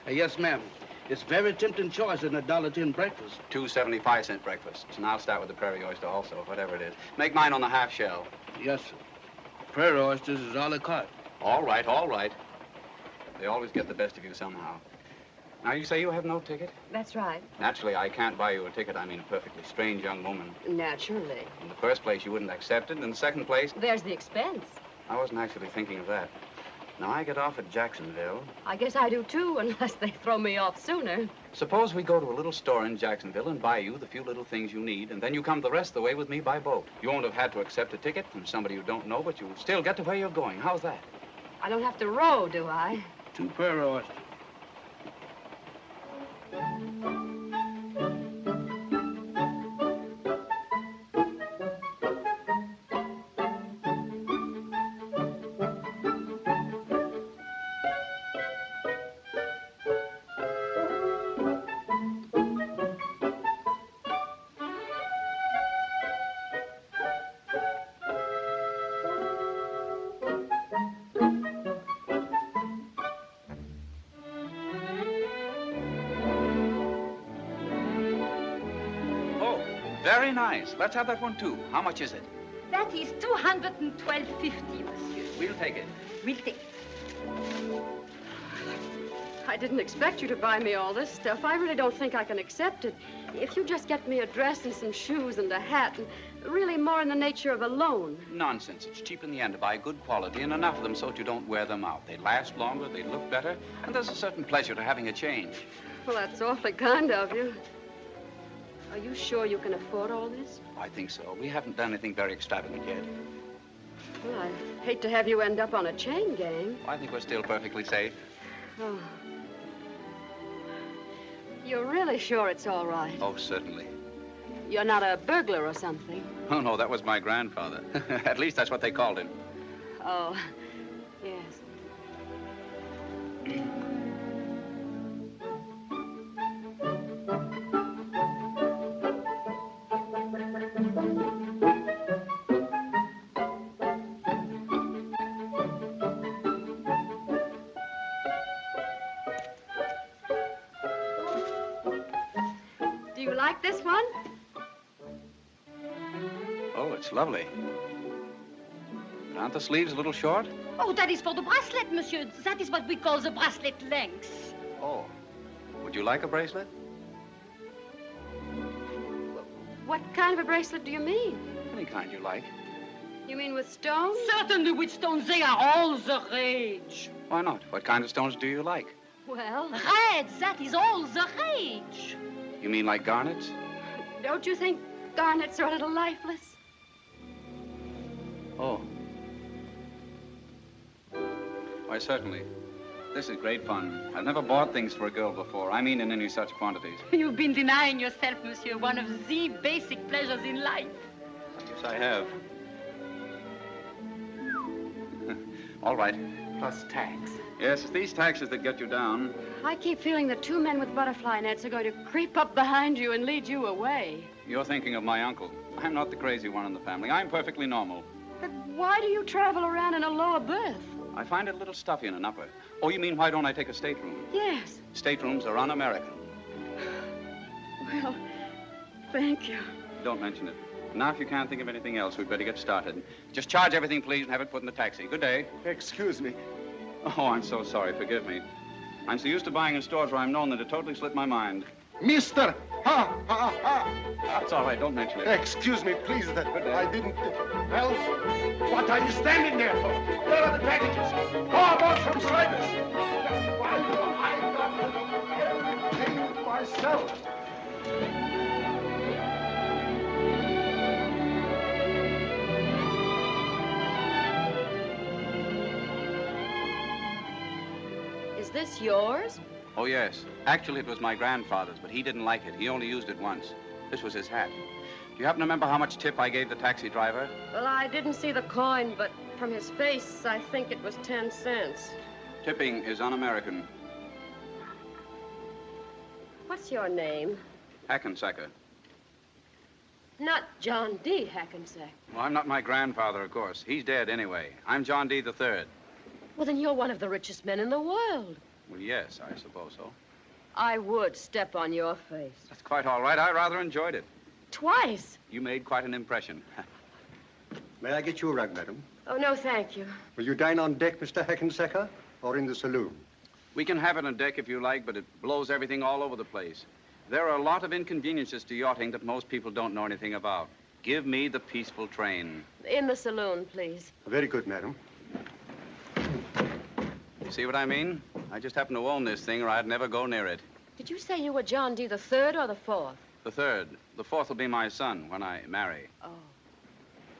Yes, ma'am. It's very tempting choice in a $1.10 breakfast. 2 75-cent breakfasts. And I'll start with the prairie oyster also, whatever it is. Make mine on the half shell. Yes, sir. Prairie oysters is all I caught. All right, all right. They always get the best of you somehow. Now, you say you have no ticket? That's right. Naturally, I can't buy you a ticket. I mean, a perfectly strange young woman. Naturally. In the first place, you wouldn't accept it. In the second place... There's the expense. I wasn't actually thinking of that. Now, I get off at Jacksonville. I guess I do, too, unless they throw me off sooner. Suppose we go to a little store in Jacksonville and buy you the few little things you need, and then you come the rest of the way with me by boat. You won't have had to accept a ticket from somebody you don't know, but you'll still get to where you're going. How's that? I don't have to row, do I? 2 prairie oysters. Very nice. Let's have that one, too. How much is it? That is 212.50, monsieur. We'll take it. We'll take it. I didn't expect you to buy me all this stuff. I really don't think I can accept it. If you just get me a dress and some shoes and a hat, and really more in the nature of a loan. Nonsense. It's cheap in the end to buy good quality and enough of them so that you don't wear them out. They last longer, they look better, and there's a certain pleasure to having a change. Well, that's awfully kind of you. Are you sure you can afford all this? I think so. We haven't done anything very extravagant yet. Well, I hate to have you end up on a chain gang. I think we're still perfectly safe. Oh. You're really sure it's all right? Oh, certainly. You're not a burglar or something? Oh, no, that was my grandfather. At least that's what they called him. Oh, yes. Do you like this one? Oh, it's lovely. But aren't the sleeves a little short? Oh, that is for the bracelet, monsieur. That is what we call the bracelet length. Oh. Would you like a bracelet? What kind of a bracelet do you mean? Any kind you like. You mean with stones? Certainly with stones. They are all the rage. Why not? What kind of stones do you like? Well... Red, that is all the rage. You mean like garnets? Don't you think garnets are a little lifeless? Oh. Why, certainly. This is great fun. I've never bought things for a girl before. I mean in any such quantities. You've been denying yourself, monsieur, one of the basic pleasures in life. Yes, I have. All right. Plus tax. Yes, it's these taxes that get you down. I keep feeling that two men with butterfly nets are going to creep up behind you and lead you away. You're thinking of my uncle. I'm not the crazy one in the family. I'm perfectly normal. But why do you travel around in a lower berth? I find it a little stuffy in an upper. Oh, you mean why don't I take a stateroom? Yes. Staterooms are un-American. Well, thank you. Don't mention it. Now, if you can't think of anything else, we'd better get started. Just charge everything, please, and have it put in the taxi. Good day. Excuse me. Oh, I'm so sorry. Forgive me. I'm so used to buying in stores where I'm known that it totally slipped my mind. Mister! Ha! Ha! Ha! That's all right. Don't mention it. Excuse me, please. That I didn't... Well, what are you standing there for? Where are the packages? How about some sliders? Why, I got to everything myself. Is this yours? Oh, yes. Actually, it was my grandfather's, but he didn't like it. He only used it once. This was his hat. Do you happen to remember how much tip I gave the taxi driver? Well, I didn't see the coin, but from his face, I think it was 10 cents. Tipping is un-American. What's your name? Hackensacker. Not John D. Hackensack. Well, I'm not my grandfather, of course. He's dead anyway. I'm John D. III. Well, then you're one of the richest men in the world. Well, yes, I suppose so. I would step on your face. That's quite all right. I rather enjoyed it. Twice. You made quite an impression. May I get you a rug, madam? Oh, no, thank you. Will you dine on deck, Mr. Hackensacker, or in the saloon? We can have it on deck if you like, but it blows everything all over the place. There are a lot of inconveniences to yachting that most people don't know anything about. Give me the peaceful train. In the saloon, please. Very good, madam. You see what I mean? I just happen to own this thing, or I'd never go near it. Did you say you were John D. the Third or the Fourth? The third. The fourth will be my son when I marry. Oh.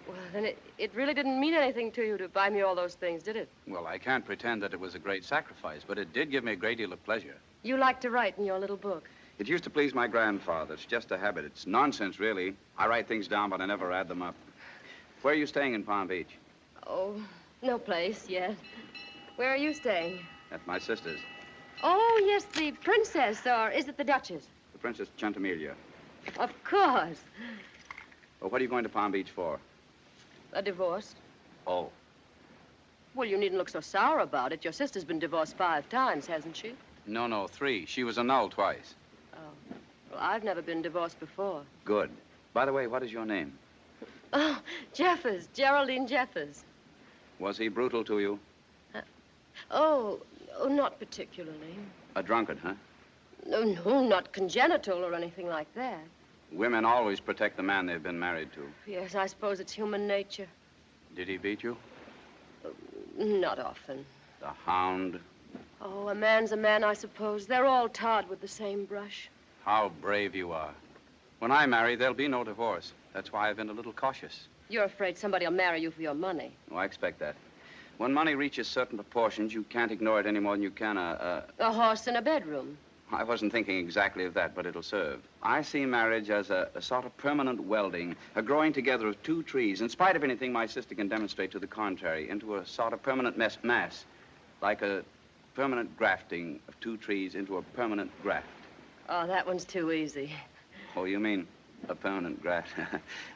Well, then it really didn't mean anything to you to buy me all those things, did it? Well, I can't pretend that it was a great sacrifice, but it did give me a great deal of pleasure. You like to write in your little book. It used to please my grandfather. It's just a habit. It's nonsense, really. I write things down, but I never add them up. Where are you staying in Palm Beach? Oh, no place yet. Where are you staying? At my sister's. Oh, yes, the princess, or is it the Duchess? The Princess Chantamelia. Of course. Well, what are you going to Palm Beach for? A divorce. Oh. Well, you needn't look so sour about it. Your sister's been divorced 5 times, hasn't she? No, 3. She was annulled twice. Oh. Well, I've never been divorced before. Good. By the way, what is your name? Oh, Jeffers, Geraldine Jeffers. Was he brutal to you? Oh, not particularly. A drunkard, huh? No, not congenital or anything like that. Women always protect the man they've been married to. Yes, I suppose it's human nature. Did he beat you? Not often. The hound? Oh, a man's a man, I suppose. They're all tarred with the same brush. How brave you are. When I marry, there'll be no divorce. That's why I've been a little cautious. You're afraid somebody will marry you for your money. Oh, I expect that. When money reaches certain proportions, you can't ignore it any more than you can a horse in a bedroom. I wasn't thinking exactly of that, but it'll serve. I see marriage as a sort of permanent welding, a growing together of two trees, in spite of anything my sister can demonstrate to the contrary, into a sort of permanent mass, like a permanent grafting of two trees into a permanent graft. Oh, that one's too easy. Oh, you mean a permanent graft?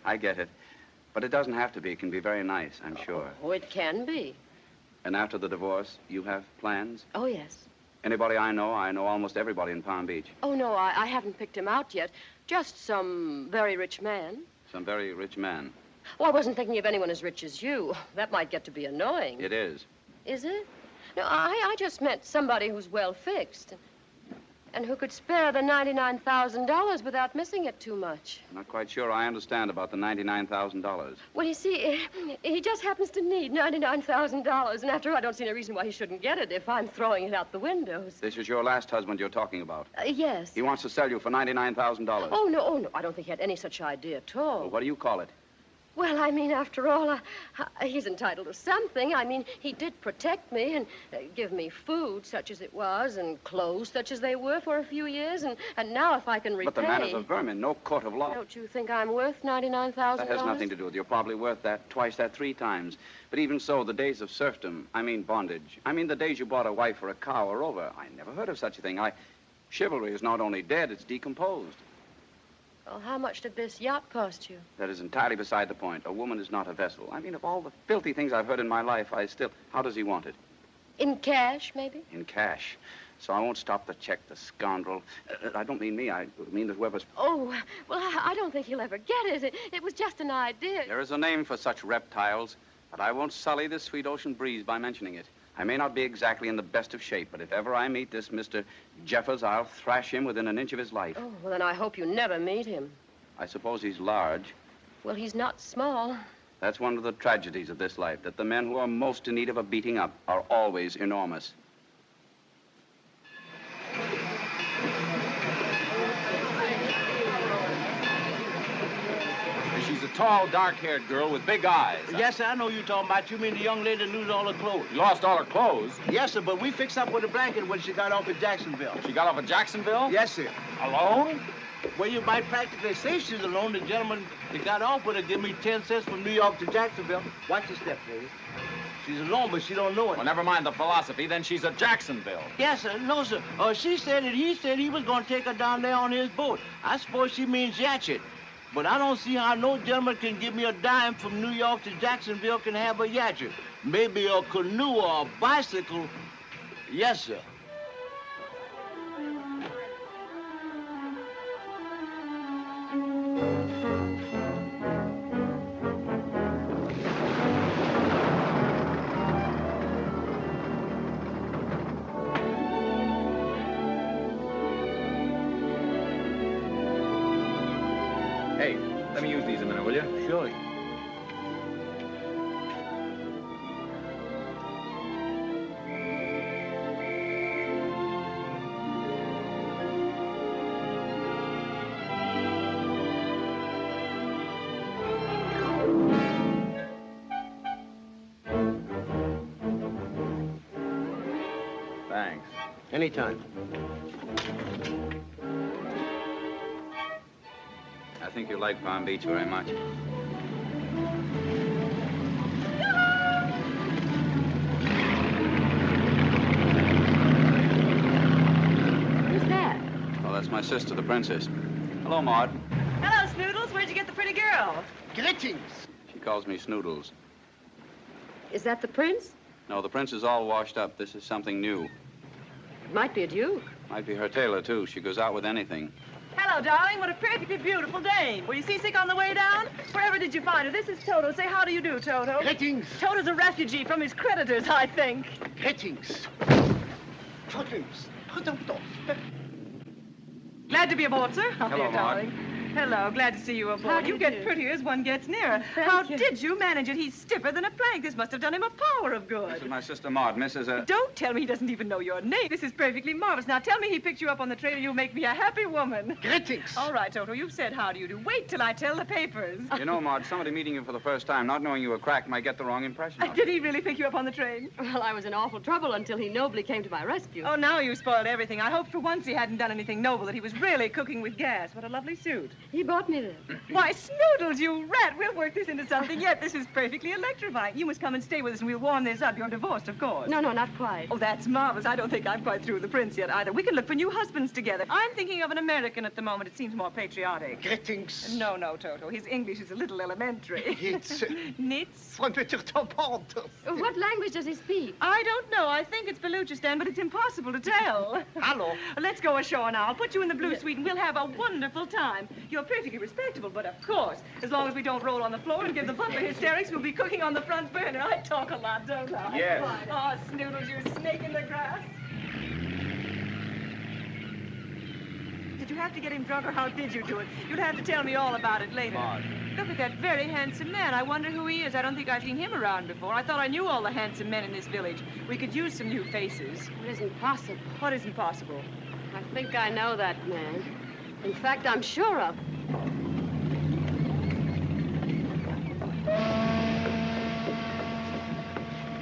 I get it. But it doesn't have to be. It can be very nice, I'm sure. Oh, it can be. And after the divorce, you have plans? Oh, yes. Anybody I know almost everybody in Palm Beach. Oh, no, I haven't picked him out yet. Just some very rich man. Some very rich man. Oh, I wasn't thinking of anyone as rich as you. That might get to be annoying. It is. Is it? No, I just meant somebody who's well fixed. And who could spare the $99,000 without missing it too much. I'm not quite sure I understand about the $99,000. Well, you see, he just happens to need $99,000. And after all, I don't see any reason why he shouldn't get it if I'm throwing it out the windows. This is your last husband you're talking about? Yes. He wants to sell you for $99,000. Oh, no. I don't think he had any such idea at all. Well, what do you call it? Well, I mean, after all, he's entitled to something. I mean, he did protect me and give me food, such as it was, and clothes, such as they were, for a few years. And now, if I can repay... But the man is a vermin, no court of law. Don't you think I'm worth $99,000? That has nothing to do with it. You're probably worth that, twice that, 3 times. But even so, the days of serfdom, I mean bondage, I mean the days you bought a wife or a cow are over. I never heard of such a thing. Chivalry is not only dead, it's decomposed. Well, how much did this yacht cost you? That is entirely beside the point. A woman is not a vessel. I mean, of all the filthy things I've heard in my life, How does he want it? In cash, maybe? In cash. So I won't stop the check, the scoundrel. I don't mean me. I mean that whoever's... Oh, well, I don't think he'll ever get it. It was just an idea. There is a name for such reptiles, but I won't sully the sweet ocean breeze by mentioning it. I may not be exactly in the best of shape, but if ever I meet this Mr. Jeffers, I'll thrash him within an inch of his life. Oh, well, then I hope you never meet him. I suppose he's large. Well, he's not small. That's one of the tragedies of this life, that the men who are most in need of a beating up are always enormous. She's a tall, dark-haired girl with big eyes. Yes, sir, I know you're talking about. You mean the young lady that lose all her clothes? Lost all her clothes? Yes, sir, but we fixed up with a blanket when she got off at Jacksonville. She got off at Jacksonville? Yes, sir. Alone? Well, you might practically say she's alone. The gentleman that got off with her give me 10 cents from New York to Jacksonville. Watch your step, lady. She's alone, but she don't know it. Well, never mind the philosophy. Then she's at Jacksonville. Yes, sir. No, sir. She said that he said he was going to take her down there on his boat. I suppose she means yatchet. But I don't see how no gentleman can give me a dime from New York to Jacksonville can have a yatchet. Maybe a canoe or a bicycle. Yes, sir. Hey, let me use these a minute, will you? Sure. Thanks. Anytime. I think you like Palm Beach very much. Who's that? Well, that's my sister, the princess. Hello, Maud. Hello, Snoodles. Where'd you get the pretty girl? Greetings. She calls me Snoodles. Is that the prince? No, the prince is all washed up. This is something new. It might be a duke. Might be her tailor, too. She goes out with anything. Hello, darling. What a perfectly beautiful day. Were you seasick on the way down? Wherever did you find her? This is Toto. Say how do you do, Toto. Greetings. Toto's a refugee from his creditors, I think. Greetings. Glad to be aboard, sir. Hello, dear Maud. darling. Hello, glad to see you aboard. How do You you get do? prettier as one gets nearer. Thank How you. did you manage it? He's stiffer than a plank. This must have done him a power of This is good. my sister Maud, Mrs. Don't tell me he doesn't even know your name. This is perfectly marvelous. Now tell me he picked you up on the train and you'll make me a happy woman. Greetings. All right, Toto, you've said how do you do. Wait till I tell the papers. You know, Maud, somebody meeting you for the first time, not knowing you were cracked, might get the wrong impression of you. Did he really pick you up on the train? Well, I was in awful trouble until he nobly came to my rescue. Oh, now you've spoiled everything. I hoped for once he hadn't done anything noble, that he was really cooking with gas. What a lovely suit. He brought me there. Why, Snoodles, you rat. We'll work this into something yet. This is perfectly electrifying. You must come and stay with us, and we'll warm this up. You're divorced, of course. No, not quite. Oh, that's marvelous. I don't think I'm quite through with the prince yet, either. We can look for new husbands together. I'm thinking of an American at the moment. It seems more patriotic. Greetings. No, Toto. His English is a little elementary. It's... Nits? What language does he speak? I don't know. I think it's Baluchistan, but it's impossible to tell. Hello. Let's go ashore now. I'll put you in the blue suite, and we'll have a wonderful time. You're perfectly respectable, but of course, as long as we don't roll on the floor and give the butler hysterics, we'll be cooking on the front burner. I talk a lot, don't I? Yes. Oh, Snoodles, you snake in the grass. Did you have to get him drunk, or how did you do it? You'll have to tell me all about it later. Maud. Look at that very handsome man. I wonder who he is. I don't think I've seen him around before. I thought I knew all the handsome men in this village. We could use some new faces. It isn't possible. What isn't possible? I think I know that man. In fact, I'm sure of.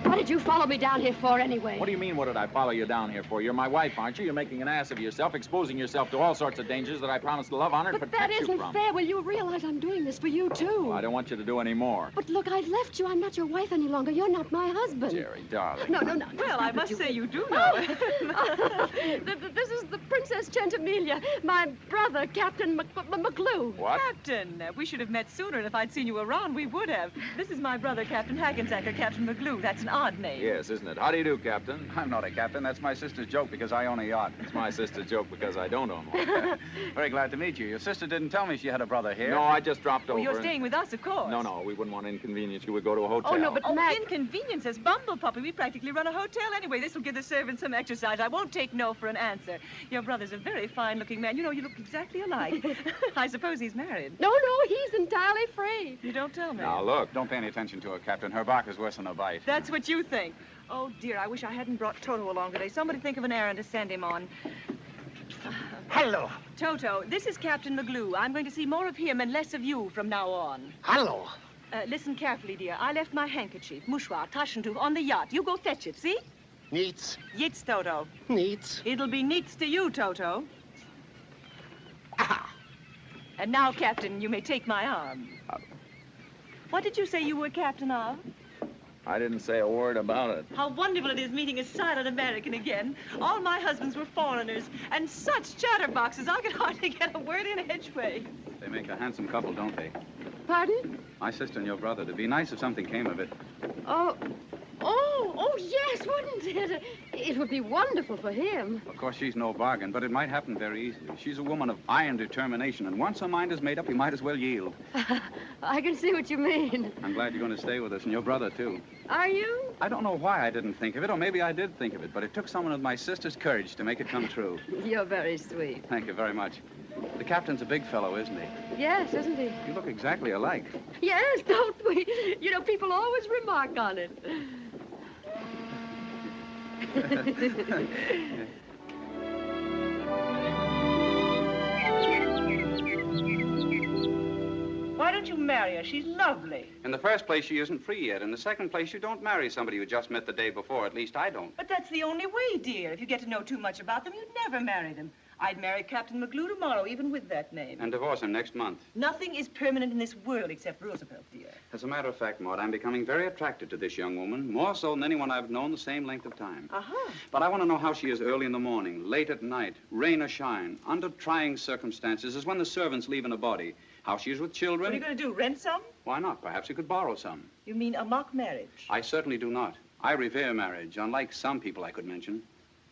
What did you follow me down here for, anyway? What do you mean, what did I follow you down here for? You're my wife, aren't you? You're making an ass of yourself, exposing yourself to all sorts of dangers that I promised to love, honor, and But protect that you isn't from. fair. Will you realize I'm doing this for you, too? Well, I don't want you to do any more. But look, I left you. I'm not your wife any longer. You're not my husband. Jerry, darling. No. Well, I must say you do know. This is the Princess Gentimelia, my brother, Captain McClue. What? Captain, we should have met sooner, and if I'd seen you around, we would have. This is my brother, Captain Hackensacker, Captain McGlue. That's an odd name. Yes, isn't it? How do you do, Captain? I'm not a captain. That's my sister's joke because I own a yacht. It's my sister's joke because I don't own one. Very glad to meet you. Your sister didn't tell me she had a brother here. No, I just dropped over. You're and- staying with us, of course. No, we wouldn't want to inconvenience you. We'd go to a hotel. Oh, no, but Mac... inconvenience as Bumble Puppy. We practically run a hotel anyway. This will give the servants some exercise. I won't take no for an answer. Your brother's a very fine-looking man. You know, you look exactly alike. I suppose he's married. No, he's entirely free. You don't tell me. Now, look, don't pay any attention to her, Captain. Her bark is worse than a bite. That's what you think. Oh, dear, I wish I hadn't brought Toto along today. Somebody think of an errand to send him on. Hello. Toto, this is Captain McGlue. I'm going to see more of him and less of you from now on. Hello. Listen carefully, dear. I left my handkerchief, mouchoir, Taschentuch, on the yacht. You go fetch it, see? Neats. Yits, Toto. Neats. It'll be neats to you, Toto. And now, Captain, you may take my arm. What did you say you were captain of? I didn't say a word about it. How wonderful it is meeting a silent American again. All my husbands were foreigners, and such chatterboxes, I could hardly get a word in edgeways. They make a handsome couple, don't they? Pardon? My sister and your brother. It'd be nice if something came of it. Oh, yes, wouldn't it? It would be wonderful for him. Of course, she's no bargain, but it might happen very easily. She's a woman of iron determination, and once her mind is made up, you might as well yield. I can see what you mean. I'm glad you're going to stay with us, and your brother, too. Are you? I don't know why I didn't think of it, or maybe I did think of it, but it took someone with my sister's courage to make it come true. You're very sweet. Thank you very much. The captain's a big fellow, isn't he? Yes, isn't he? You look exactly alike. Yes, don't we? You know, people always remark on it. Why don't you marry her? She's lovely. In the first place, she isn't free yet. In the second place, you don't marry somebody you just met the day before. At least I don't. But that's the only way, dear. If you get to know too much about them, you'd never marry them. I'd marry Captain McGlue tomorrow, even with that name. And divorce him next month. Nothing is permanent in this world except Roosevelt, dear. As a matter of fact, Maud, I'm becoming very attracted to this young woman, more so than anyone I've known the same length of time. Uh-huh. But I want to know how she is early in the morning, late at night, rain or shine, under trying circumstances, as when the servants leave in a body. How she is with children. What are you going to do, rent some? Why not? Perhaps you could borrow some. You mean a mock marriage? I certainly do not. I revere marriage, unlike some people I could mention.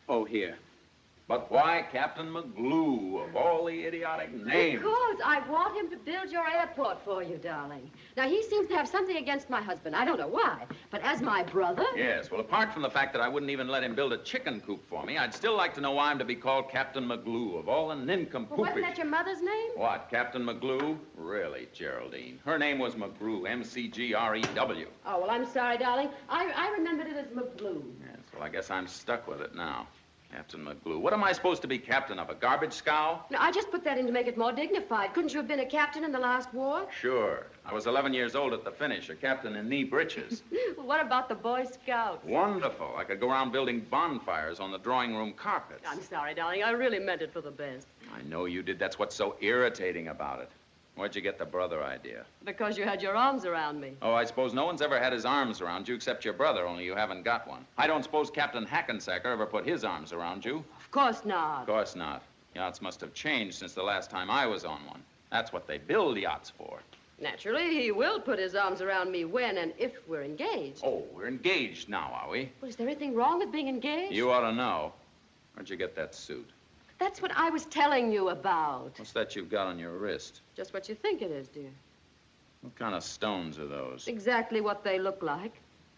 Oh, here. But why Captain McGlue, of all the idiotic names? Because I want him to build your airport for you, darling. Now, he seems to have something against my husband. I don't know why. But as my brother... Yes, well, apart from the fact that I wouldn't even let him build a chicken coop for me, I'd still like to know why I'm to be called Captain McGlue, of all the nincompoopish... Well, wasn't that your mother's name? What, Captain McGlue? Really, Geraldine. Her name was McGrew, M-C-G-R-E-W. Oh, well, I'm sorry, darling. I remembered it as McGlue. Yes, well, I guess I'm stuck with it now. Captain McGlue. What am I supposed to be captain of, a garbage scow? No, I just put that in to make it more dignified. Couldn't you have been a captain in the last war? Sure. I was 11 years old at the finish, a captain in knee breeches. Well, what about the Boy Scouts? Wonderful. I could go around building bonfires on the drawing room carpets. I'm sorry, darling. I really meant it for the best. I know you did. That's what's so irritating about it. Where'd you get the brother idea? Because you had your arms around me. Oh, I suppose no one's ever had his arms around you except your brother, only you haven't got one. I don't suppose Captain Hackensacker ever put his arms around you. Of course not. Of course not. Yachts must have changed since the last time I was on one. That's what they build yachts for. Naturally, he will put his arms around me when and if we're engaged. Oh, we're engaged now, are we? Well, is there anything wrong with being engaged? You ought to know. Where'd you get that suit? That's what I was telling you about. What's that you've got on your wrist? Just what you think it is, dear. What kind of stones are those? Exactly what they look like.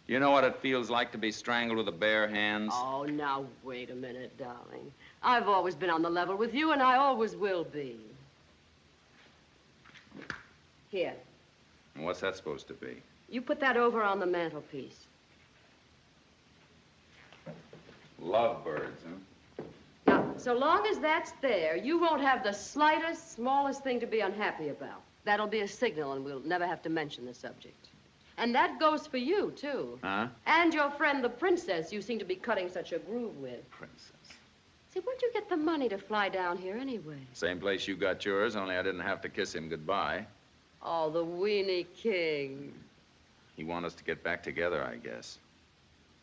You know what it feels like to be strangled with the bare hands? Oh, now, wait a minute, darling. I've always been on the level with you, and I always will be. Here. And what's that supposed to be? You put that over on the mantelpiece. Lovebirds, huh? Now, so long as that's there, you won't have the slightest, smallest thing to be unhappy about. That'll be a signal, and we'll never have to mention the subject. And that goes for you, too. Huh? And your friend, the princess, you seem to be cutting such a groove with. Princess. See, where'd you get the money to fly down here, anyway? Same place you got yours, only I didn't have to kiss him goodbye. Oh, the weenie king. He wants us to get back together, I guess.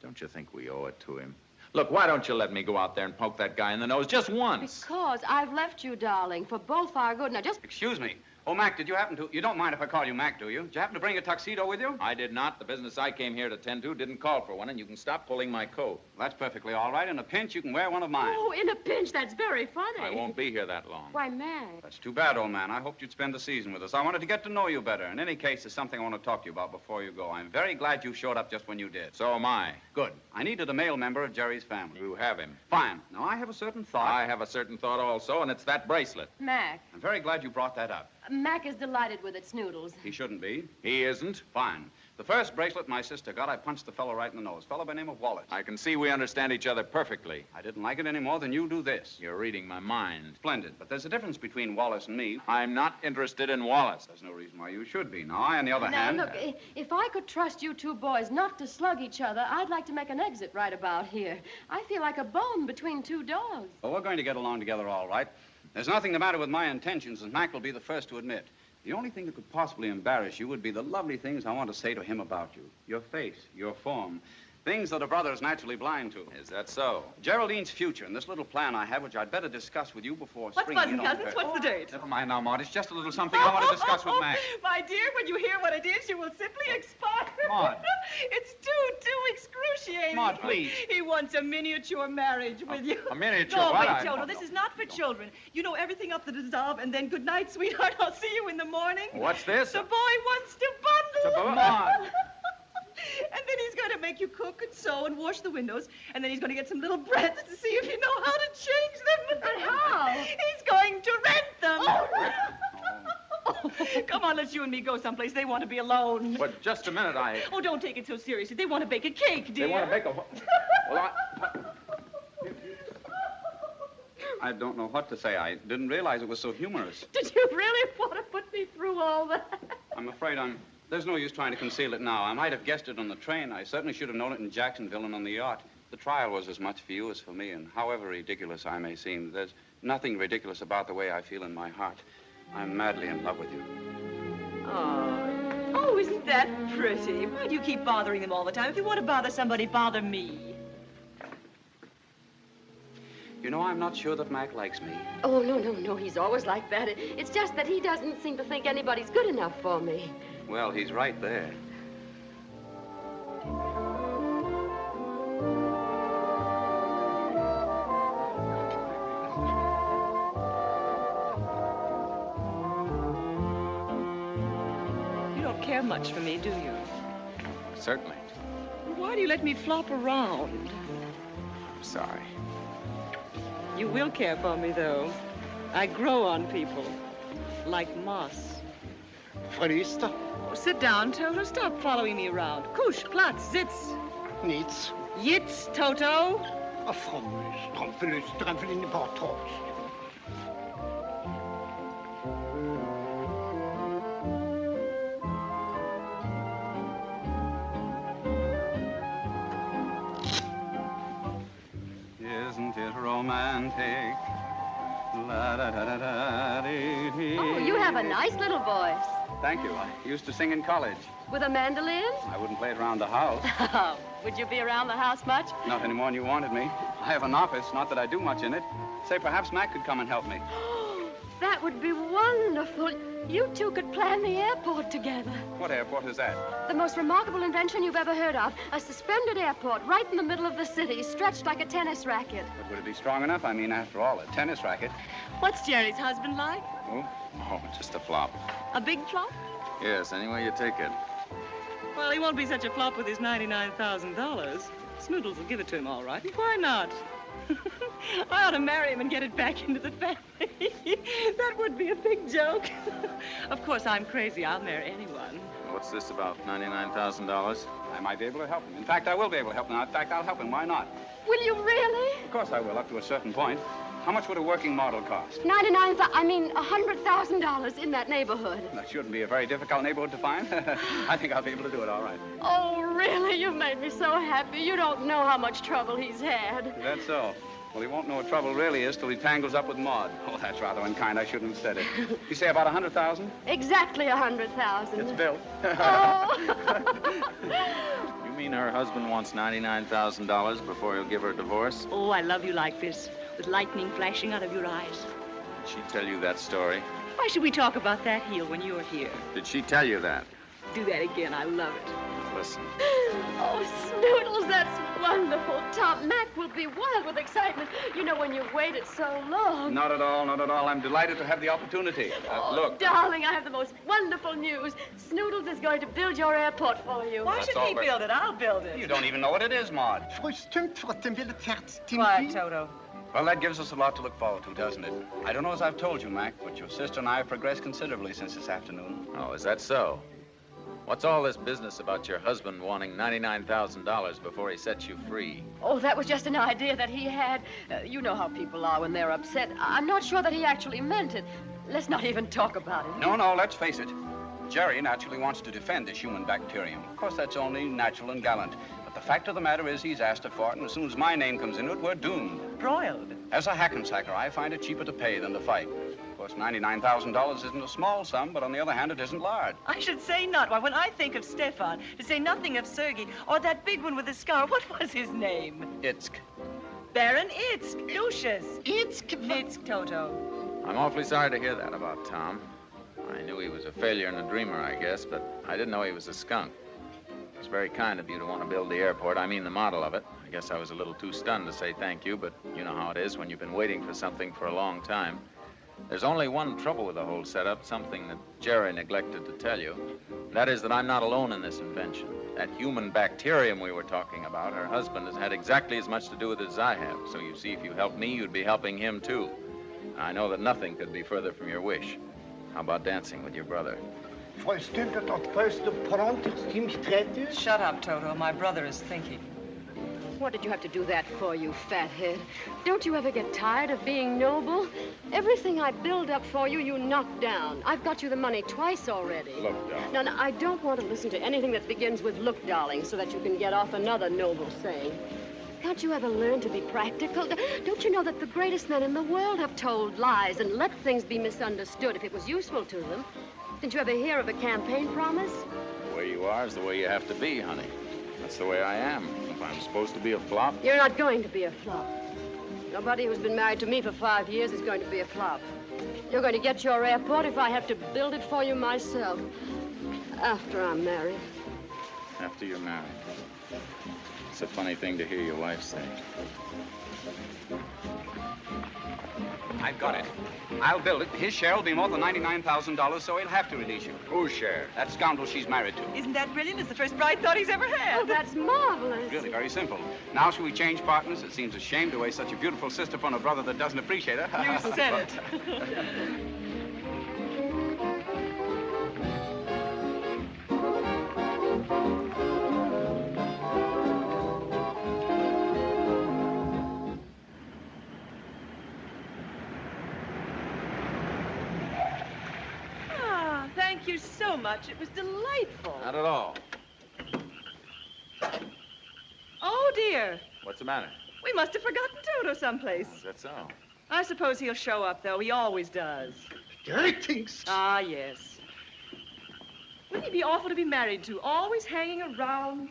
Don't you think we owe it to him? Look, why don't you let me go out there and poke that guy in the nose just once? Because I've left you, darling, for both our good. Now, just... Excuse me. Oh, Mac, did you happen to... You don't mind if I call you Mac, do you? Did you happen to bring a tuxedo with you? I did not. The business I came here to tend to didn't call for one, and you can stop pulling my coat. That's perfectly all right. In a pinch, you can wear one of mine. Oh, in a pinch. That's very funny. I won't be here that long. Why, Mac? That's too bad, old man. I hoped you'd spend the season with us. I wanted to get to know you better. In any case, there's something I want to talk to you about before you go. I'm very glad you showed up just when you did. So am I. Good. I needed a male member of Jerry's family. You have him. Fine. Now, I have a certain thought. I have a certain thought also, and it's that bracelet. Mac. I'm very glad you brought that up. Mac is delighted with its noodles. He shouldn't be. He isn't. Fine. The first bracelet my sister got, I punched the fellow right in the nose. Fellow by the name of Wallace. I can see we understand each other perfectly. I didn't like it any more than you do this. You're reading my mind. Splendid. But there's a difference between Wallace and me. I'm not interested in Wallace. There's no reason why you should be. Now, I, on the other hand... Now, look, if I could trust you two boys not to slug each other, I'd like to make an exit right about here. I feel like a bone between two dogs. Well, we're going to get along together all right. There's nothing the matter with my intentions, and Mac will be the first to admit. The only thing that could possibly embarrass you would be the lovely things I want to say to him about you. Your face, your form. Things that a brother is naturally blind to. Is that so? Geraldine's future and this little plan I have, which I'd better discuss with you before What's spring. buzzing, cousins? What's the date? Never mind now, Maud. It's just a little something I want to discuss with Mac. My dear, when you hear what it is, you will simply expire. Maud. It's too excruciating. Maud, please. He wants a miniature marriage with you. A miniature? No, what? wait, Joe, this is not for children. You know everything up to the dissolve, and then good night, sweetheart. I'll see you in the morning. What's this? The boy wants to bundle. Maud. And then he's going to make you cook and sew and wash the windows. And then he's going to get some little breads to see if you know how to change them. But how? He's going to rent them. Oh. Come on, let's you and me go someplace. They want to be alone. But just a minute, Oh, don't take it so seriously. They want to bake a cake, dear. They want to bake a... Well, I don't know what to say. I didn't realize it was so humorous. Did you really want to put me through all that? I'm afraid there's no use trying to conceal it now. I might have guessed it on the train. I certainly should have known it in Jacksonville and on the yacht. The trial was as much for you as for me, and however ridiculous I may seem, there's nothing ridiculous about the way I feel in my heart. I'm madly in love with you. Oh, isn't that pretty? Why do you keep bothering them all the time? If you want to bother somebody, bother me. You know, I'm not sure that Mac likes me. Oh, no. He's always like that. It's just that he doesn't seem to think anybody's good enough for me. Well, he's right there. care much for me, do you? Certainly. Why do you let me flop around? I'm sorry. You will care for me, though. I grow on people. Like moss. Verliest? Oh, sit down, Toto. Stop following me around. Kusch, Platz, Sitz. Niets. Jitz, Toto. Strompeluus, strompeluus in de badtrots. Isn't it romantic? La da da da da dee dee. Oh, you have a nice little voice. Thank you. I used to sing in college. With a mandolin? I wouldn't play it around the house. Would you be around the house much? Not any more than you wanted me. I have an office, not that I do much in it. Say, perhaps Mac could come and help me. That would be wonderful. You two could plan the airport together. What airport is that? The most remarkable invention you've ever heard of. A suspended airport right in the middle of the city, stretched like a tennis racket. But would it be strong enough? I mean, after all, a tennis racket. What's Jerry's husband like? Oh, just a flop. A big flop? Yes, any way you take it. Well, he won't be such a flop with his $99,000. Snoodles will give it to him all right. Why not? I ought to marry him and get it back into the family. That would be a big joke. Of course, I'm crazy. I'll marry anyone. What's this about $99,000? I might be able to help him. In fact, I will be able to help him. In fact, I'll help him. Why not? Will you really? Of course I will, up to a certain point. How much would a working model cost? $100,000 in that neighborhood. That shouldn't be a very difficult neighborhood to find. I think I'll be able to do it all right. Oh, really? You've made me so happy. You don't know how much trouble he's had. Is that so? Well, he won't know what trouble really is till he tangles up with Maud. Oh, that's rather unkind. I shouldn't have said it. You say about 100,000? Exactly 100,000. It's built. Oh. You mean her husband wants $99,000 before he'll give her a divorce? Oh, I love you like this, with lightning flashing out of your eyes. Did she tell you that story? Why should we talk about that heel when you're here? Did she tell you that? Do that again. I love it. Listen. Oh, Snoodles, that's wonderful. Tom, Mac will be wild with excitement. You know, when you've waited so long. Not at all, not at all. I'm delighted to have the opportunity. Look. Darling, I have the most wonderful news. Snoodles is going to build your airport for you. Why should he build it? I'll build it. You don't even know what it is, Maud. Quiet, Toto. Well, that gives us a lot to look forward to, doesn't it? I don't know as I've told you, Mac, but your sister and I have progressed considerably since this afternoon. Oh, is that so? What's all this business about your husband wanting $99,000 before he sets you free? Oh, that was just an idea that he had. You know how people are when they're upset. I'm not sure that he actually meant it. Let's not even talk about it. No, let's face it. Jerry naturally wants to defend this human bacterium. Of course, that's only natural and gallant. But the fact of the matter is he's asked for it, and as soon as my name comes into it, we're doomed. Broiled. As a hackensacker, I find it cheaper to pay than to fight. Of course, $99,000 isn't a small sum, but on the other hand, it isn't large. I should say not. Why, when I think of Stefan, to say nothing of Sergei, or that big one with the scar, what was his name? Itzk. Baron Itzk. Lucius. Itzk, Toto. I'm awfully sorry to hear that about Tom. I knew he was a failure and a dreamer, I guess, but I didn't know he was a skunk. It's very kind of you to want to build the airport. I mean the model of it. I guess I was a little too stunned to say thank you, but you know how it is when you've been waiting for something for a long time. There's only one trouble with the whole setup, something that Jerry neglected to tell you. That is that I'm not alone in this invention. That human bacterium we were talking about, her husband has had exactly as much to do with it as I have. So you see, if you help me, you'd be helping him too. I know that nothing could be further from your wish. How about dancing with your brother? Shut up, Toto. My brother is thinking. What did you have to do that for, you fathead? Don't you ever get tired of being noble? Everything I build up for you, you knock down. I've got you the money twice already. Look, darling. Now, I don't want to listen to anything that begins with look, darling, so that you can get off another noble saying. Can't you ever learn to be practical? Don't you know that the greatest men in the world have told lies and let things be misunderstood if it was useful to them? Didn't you ever hear of a campaign promise? The way you are is the way you have to be, honey. That's the way I am. If I'm supposed to be a flop... You're not going to be a flop. Nobody who's been married to me for 5 years is going to be a flop. You're going to get your airport if I have to build it for you myself. After I'm married. After you're married. It's a funny thing to hear your wife say. I've got it. I'll build it. His share will be more than $99,000, so he'll have to release you. Whose share? That scoundrel she's married to. Isn't that brilliant? It's the first bright thought he's ever had. Oh, that's marvelous. Really very simple. Now, shall we change partners? It seems a shame to waste such a beautiful sister from a brother that doesn't appreciate her. You said it. Thank you so much. It was delightful. Not at all. Oh, dear. What's the matter? We must have forgotten Toto someplace. Is that so? I suppose he'll show up, though. He always does. Greetings. Ah, yes. Wouldn't he be awful to be married to? Always hanging around.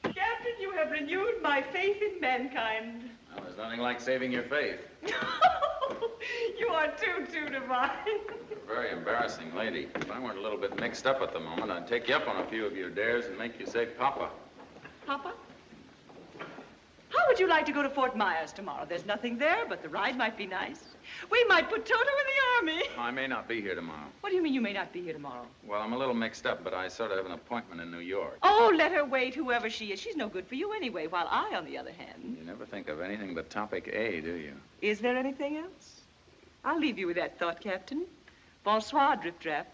Captain, you have renewed my faith in mankind. Well, there's nothing like saving your faith. You are too divine. You're a very embarrassing lady. If I weren't a little bit mixed up at the moment, I'd take you up on a few of your dares and make you say Papa. Papa? How would you like to go to Fort Myers tomorrow? There's nothing there, but the ride might be nice. We might put Toto in the Army. I may not be here tomorrow. What do you mean you may not be here tomorrow? Well, I'm a little mixed up, but I sort of have an appointment in New York. Oh, let her wait, whoever she is. She's no good for you anyway, while I, on the other hand... You never think of anything but topic A, do you? Is there anything else? I'll leave you with that thought, Captain. Bonsoir, Drip Drap.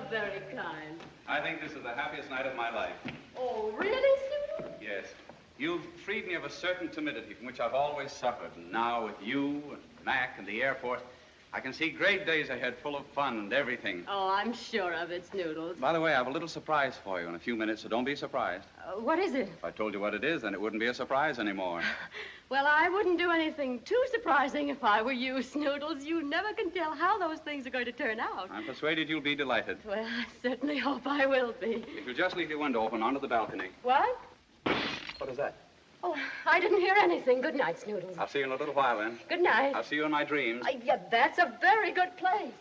Very kind. I think this is the happiest night of my life. Oh, really, Snoodle? Yes. You've freed me of a certain timidity from which I've always suffered. And now with you and Mac and the airport, I can see great days ahead full of fun and everything. Oh, I'm sure of it, Snoodles. By the way, I have a little surprise for you in a few minutes, so don't be surprised. What is it? If I told you what it is, then it wouldn't be a surprise anymore. Well, I wouldn't do anything too surprising if I were you, Snoodles. You never can tell how those things are going to turn out. I'm persuaded you'll be delighted. Well, I certainly hope I will be. If you'll just leave your window open onto the balcony. What? What is that? Oh, I didn't hear anything. Good night, Snoodles. I'll see you in a little while, then. Good night. I'll see you in my dreams. Yeah, that's a very good place.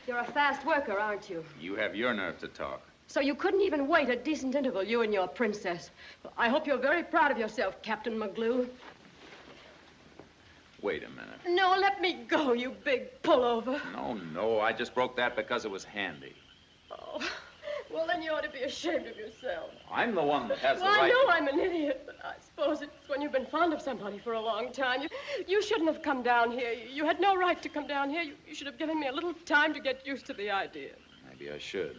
You're a fast worker, aren't you? You have your nerve to talk. So you couldn't even wait a decent interval, you and your princess. I hope you're very proud of yourself, Captain McGlue. Wait a minute. No, let me go, you big pullover. No, I just broke that because it was handy. Oh, well, then you ought to be ashamed of yourself. I'm the one that has Well, the right. I know I'm an idiot, but I suppose it's when you've been fond of somebody for a long time. You shouldn't have come down here. You had no right to come down here. You should have given me a little time to get used to the idea. Maybe I should.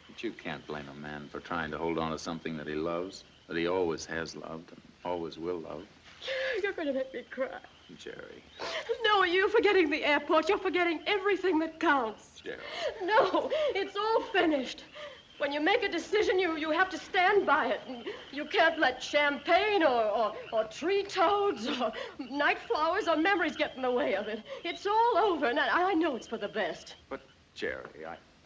But you can't blame a man for trying to hold on to something that he loves, that he always has loved and always will love. You're going to make me cry. Jerry. No, you're forgetting the airport. You're forgetting everything that counts. Jerry. No, it's all finished. When you make a decision, you have to stand by it. You can't let champagne or tree toads or night flowers or memories get in the way of it. It's all over, and I know it's for the best. But, Jerry,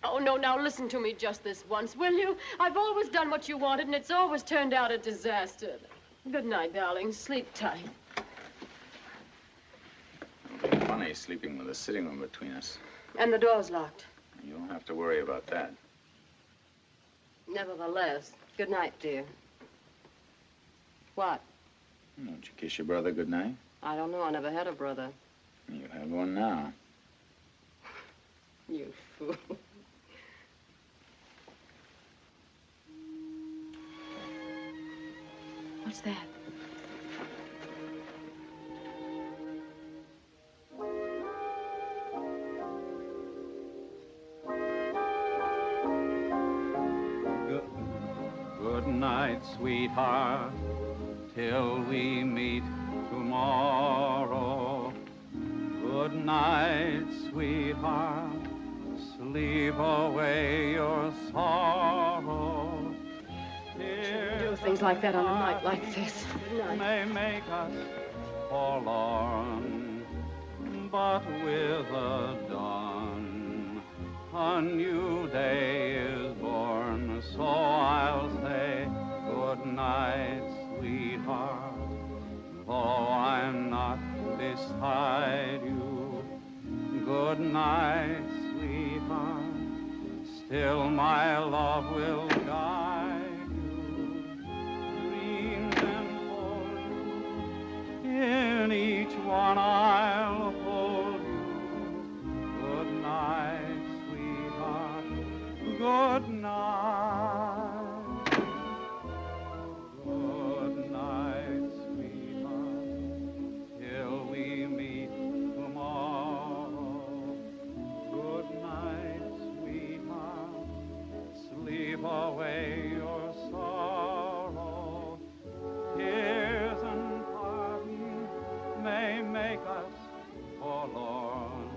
Oh, no, now listen to me just this once, will you? I've always done what you wanted, and it's always turned out a disaster. Good night, darling. Sleep tight. It'll be funny sleeping with a sitting room between us. And the door's locked. You don't have to worry about that. Nevertheless, good night, dear. What? Won't you kiss your brother good night? I don't know. I never had a brother. You have one now. You fool. What's that? night, sweetheart, till we meet tomorrow. Good night, sweetheart, sleep away your sorrow. Shouldn't do things like that on a night like this. May make us forlorn, but with the dawn, a new day is born. So I'll say good night, sweetheart, though I'm not beside you. Good night, sweetheart, still my love will guide you. Dreams enfold you, in each one I'll hold you. Good night, sweetheart, good night. Good night, sweetheart, till we meet tomorrow. Good night, sweetheart, sleep away your sorrow. Tears and parting may make us forlorn,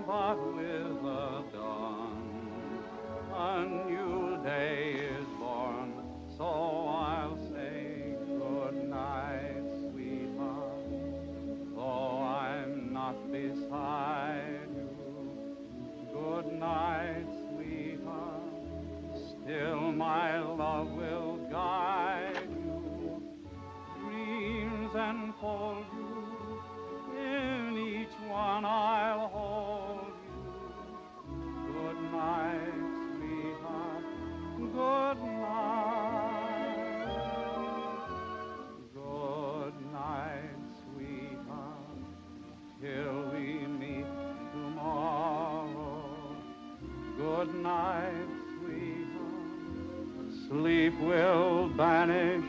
but with the dawn, a new day is born. So I'll say good night, sweetheart, though I'm not beside you. Good night, sweetheart, still my love will guide you. Dreams enfold you, in each one I'll hold you. Good night, sweetheart, good night. Good night, sweetheart, till we meet tomorrow. Good night, sweetheart, sleep will banish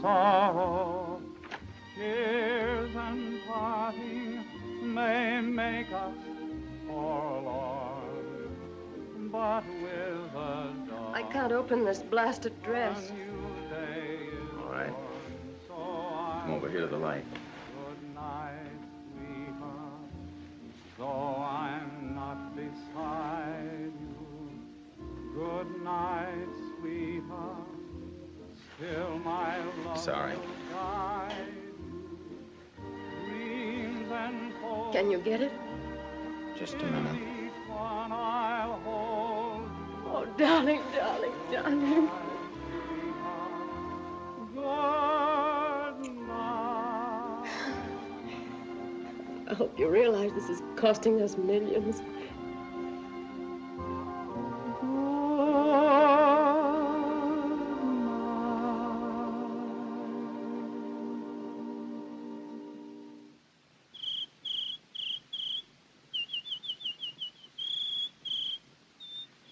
sorrow. Tears and parting may make us forlorn, but with the dawn, I can't open this blasted dress. All right. Come over here to the light. Good night, sweetheart, though I'm not beside you. Good night, sweetheart, still my love Sorry. will guide you. Dreams enfold Can you get it? Just a minute. each one I'll hold you. Oh, darling, darling, darling. Good night. I hope you realize this is costing us millions.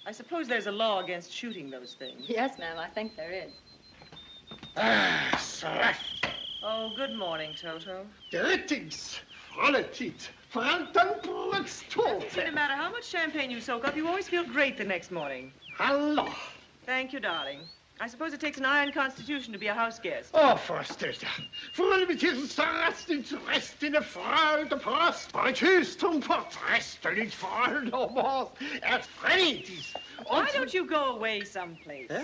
I suppose there's a law against shooting those things. Yes, ma'am, I think there is. Ah, Sarah. Oh, good morning, Toto. Greetings, Fräulein. Frankenbrusttorte. No matter how much champagne you soak up, you always feel great the next morning. Hallo. Thank you, darling. I suppose it takes an iron constitution to be a house guest. Oh, Fröstelja. Förr vi till sarastins restine fröld och prosper. Hustum för frestelig fröld och mat. Ett fredis. Why don't you go away someplace? Eh?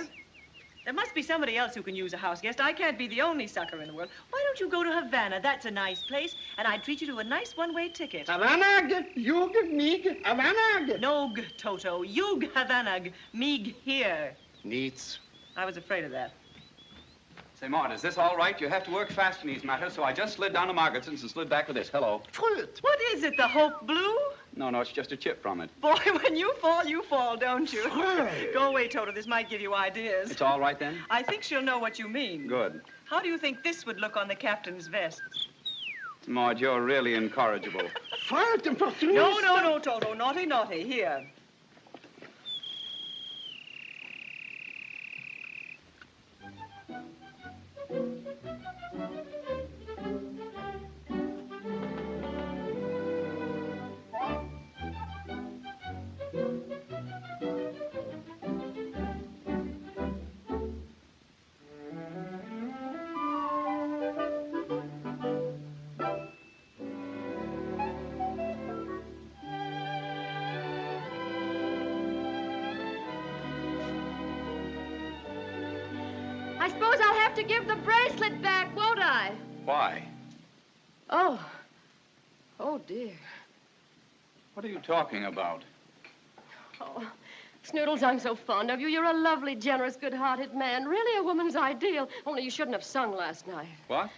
There must be somebody else who can use a house guest. I can't be the only sucker in the world. Why don't you go to Havana? That's a nice place, and I'd treat you to a nice one-way ticket. Havanag, jug, mig, Havanag. Nog, Toto. Jug, Havanag. Mig, here. Neats. I was afraid of that. Say, Maud, is this all right? You have to work fast in these matters, so I just slid down to Margaret's and slid back with this. Hello. What is it, the Hope Blue? No, it's just a chip from it. Boy, when you fall, don't you? Go away, Toto. This might give you ideas. It's all right, then? I think she'll know what you mean. Good. How do you think this would look on the captain's vest? Maud, you're really incorrigible. No, Toto. Naughty, naughty. Here. I suppose I'll have to give the bracelet back, won't I? Why? Oh. Oh, dear. What are you talking about? Oh, Snoodles, I'm so fond of you. You're a lovely, generous, good-hearted man. Really a woman's ideal. Only you shouldn't have sung last night. What?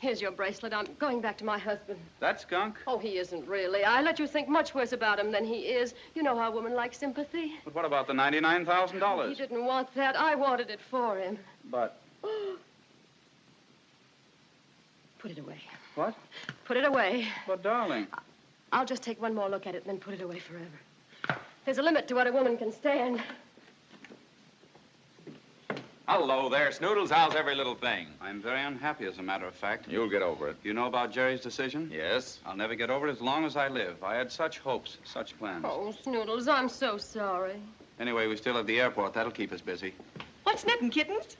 Here's your bracelet. I'm going back to my husband. That skunk? Oh, he isn't really. I let you think much worse about him than he is. You know how women like sympathy. But what about the $99,000? He didn't want that. I wanted it for him. But... Put it away. What? Put it away. But, darling... I'll just take one more look at it and then put it away forever. There's a limit to what a woman can stand. Hello there, Snoodles. How's every little thing? I'm very unhappy, as a matter of fact. You'll get over it. You know about Jerry's decision? Yes. I'll never get over it as long as I live. I had such hopes, such plans. Oh, Snoodles, I'm so sorry. Anyway, we still have the airport. That'll keep us busy. What's knitting, kittens?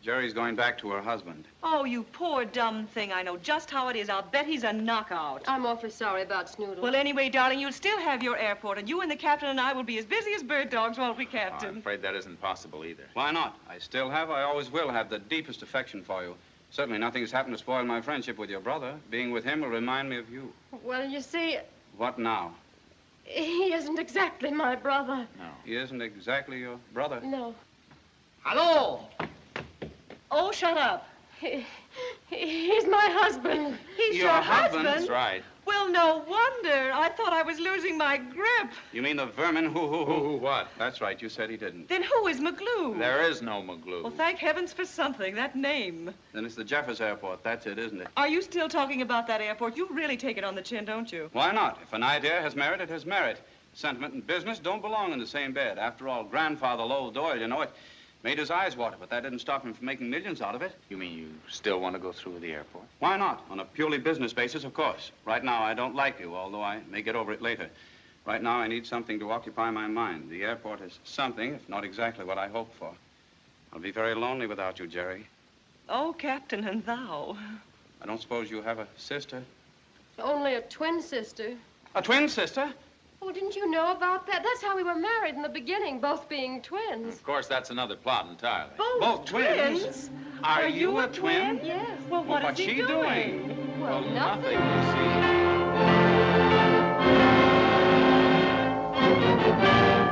Jerry's going back to her husband. Oh, you poor dumb thing. I know just how it is. I'll bet he's a knockout. I'm awfully sorry about Snoodles. Well, anyway, darling, you'll still have your airport, and you and the captain and I will be as busy as bird dogs, won't we, Oh, Captain? I'm afraid that isn't possible either. Why not? I still have, I always will have the deepest affection for you. Certainly nothing has happened to spoil my friendship with your brother. Being with him will remind me of you. Well, you see... What now? He isn't exactly my brother. No. He isn't exactly your brother? No. Hello! Oh, shut up. He's my husband. He's your husband? That's right. Well, no wonder. I thought I was losing my grip. You mean the vermin who? Who, what? That's right, you said he didn't. Then who is McClue? There is no McClue. Well, thank heavens for something, that name. Then it's the Jeffers Airport. That's it, isn't it? Are you still talking about that airport? You really take it on the chin, don't you? Why not? If an idea has merit, it has merit. Sentiment and business don't belong in the same bed. After all, Grandfather Lowell Doyle, you know it, made his eyes water, but that didn't stop him from making millions out of it. You mean you still want to go through with the airport? Why not? On a purely business basis, of course. Right now, I don't like you, although I may get over it later. Right now, I need something to occupy my mind. The airport is something, if not exactly what I hoped for. I'll be very lonely without you, Jerry. Oh, Captain, and thou. I don't suppose you have a sister? Only a twin sister. A twin sister? Oh, didn't you know about that? That's how we were married in the beginning, both being twins. Of course, that's another plot entirely. Both twins? Are you a twin? Yes. Well, what's she doing? Well, nothing. You see.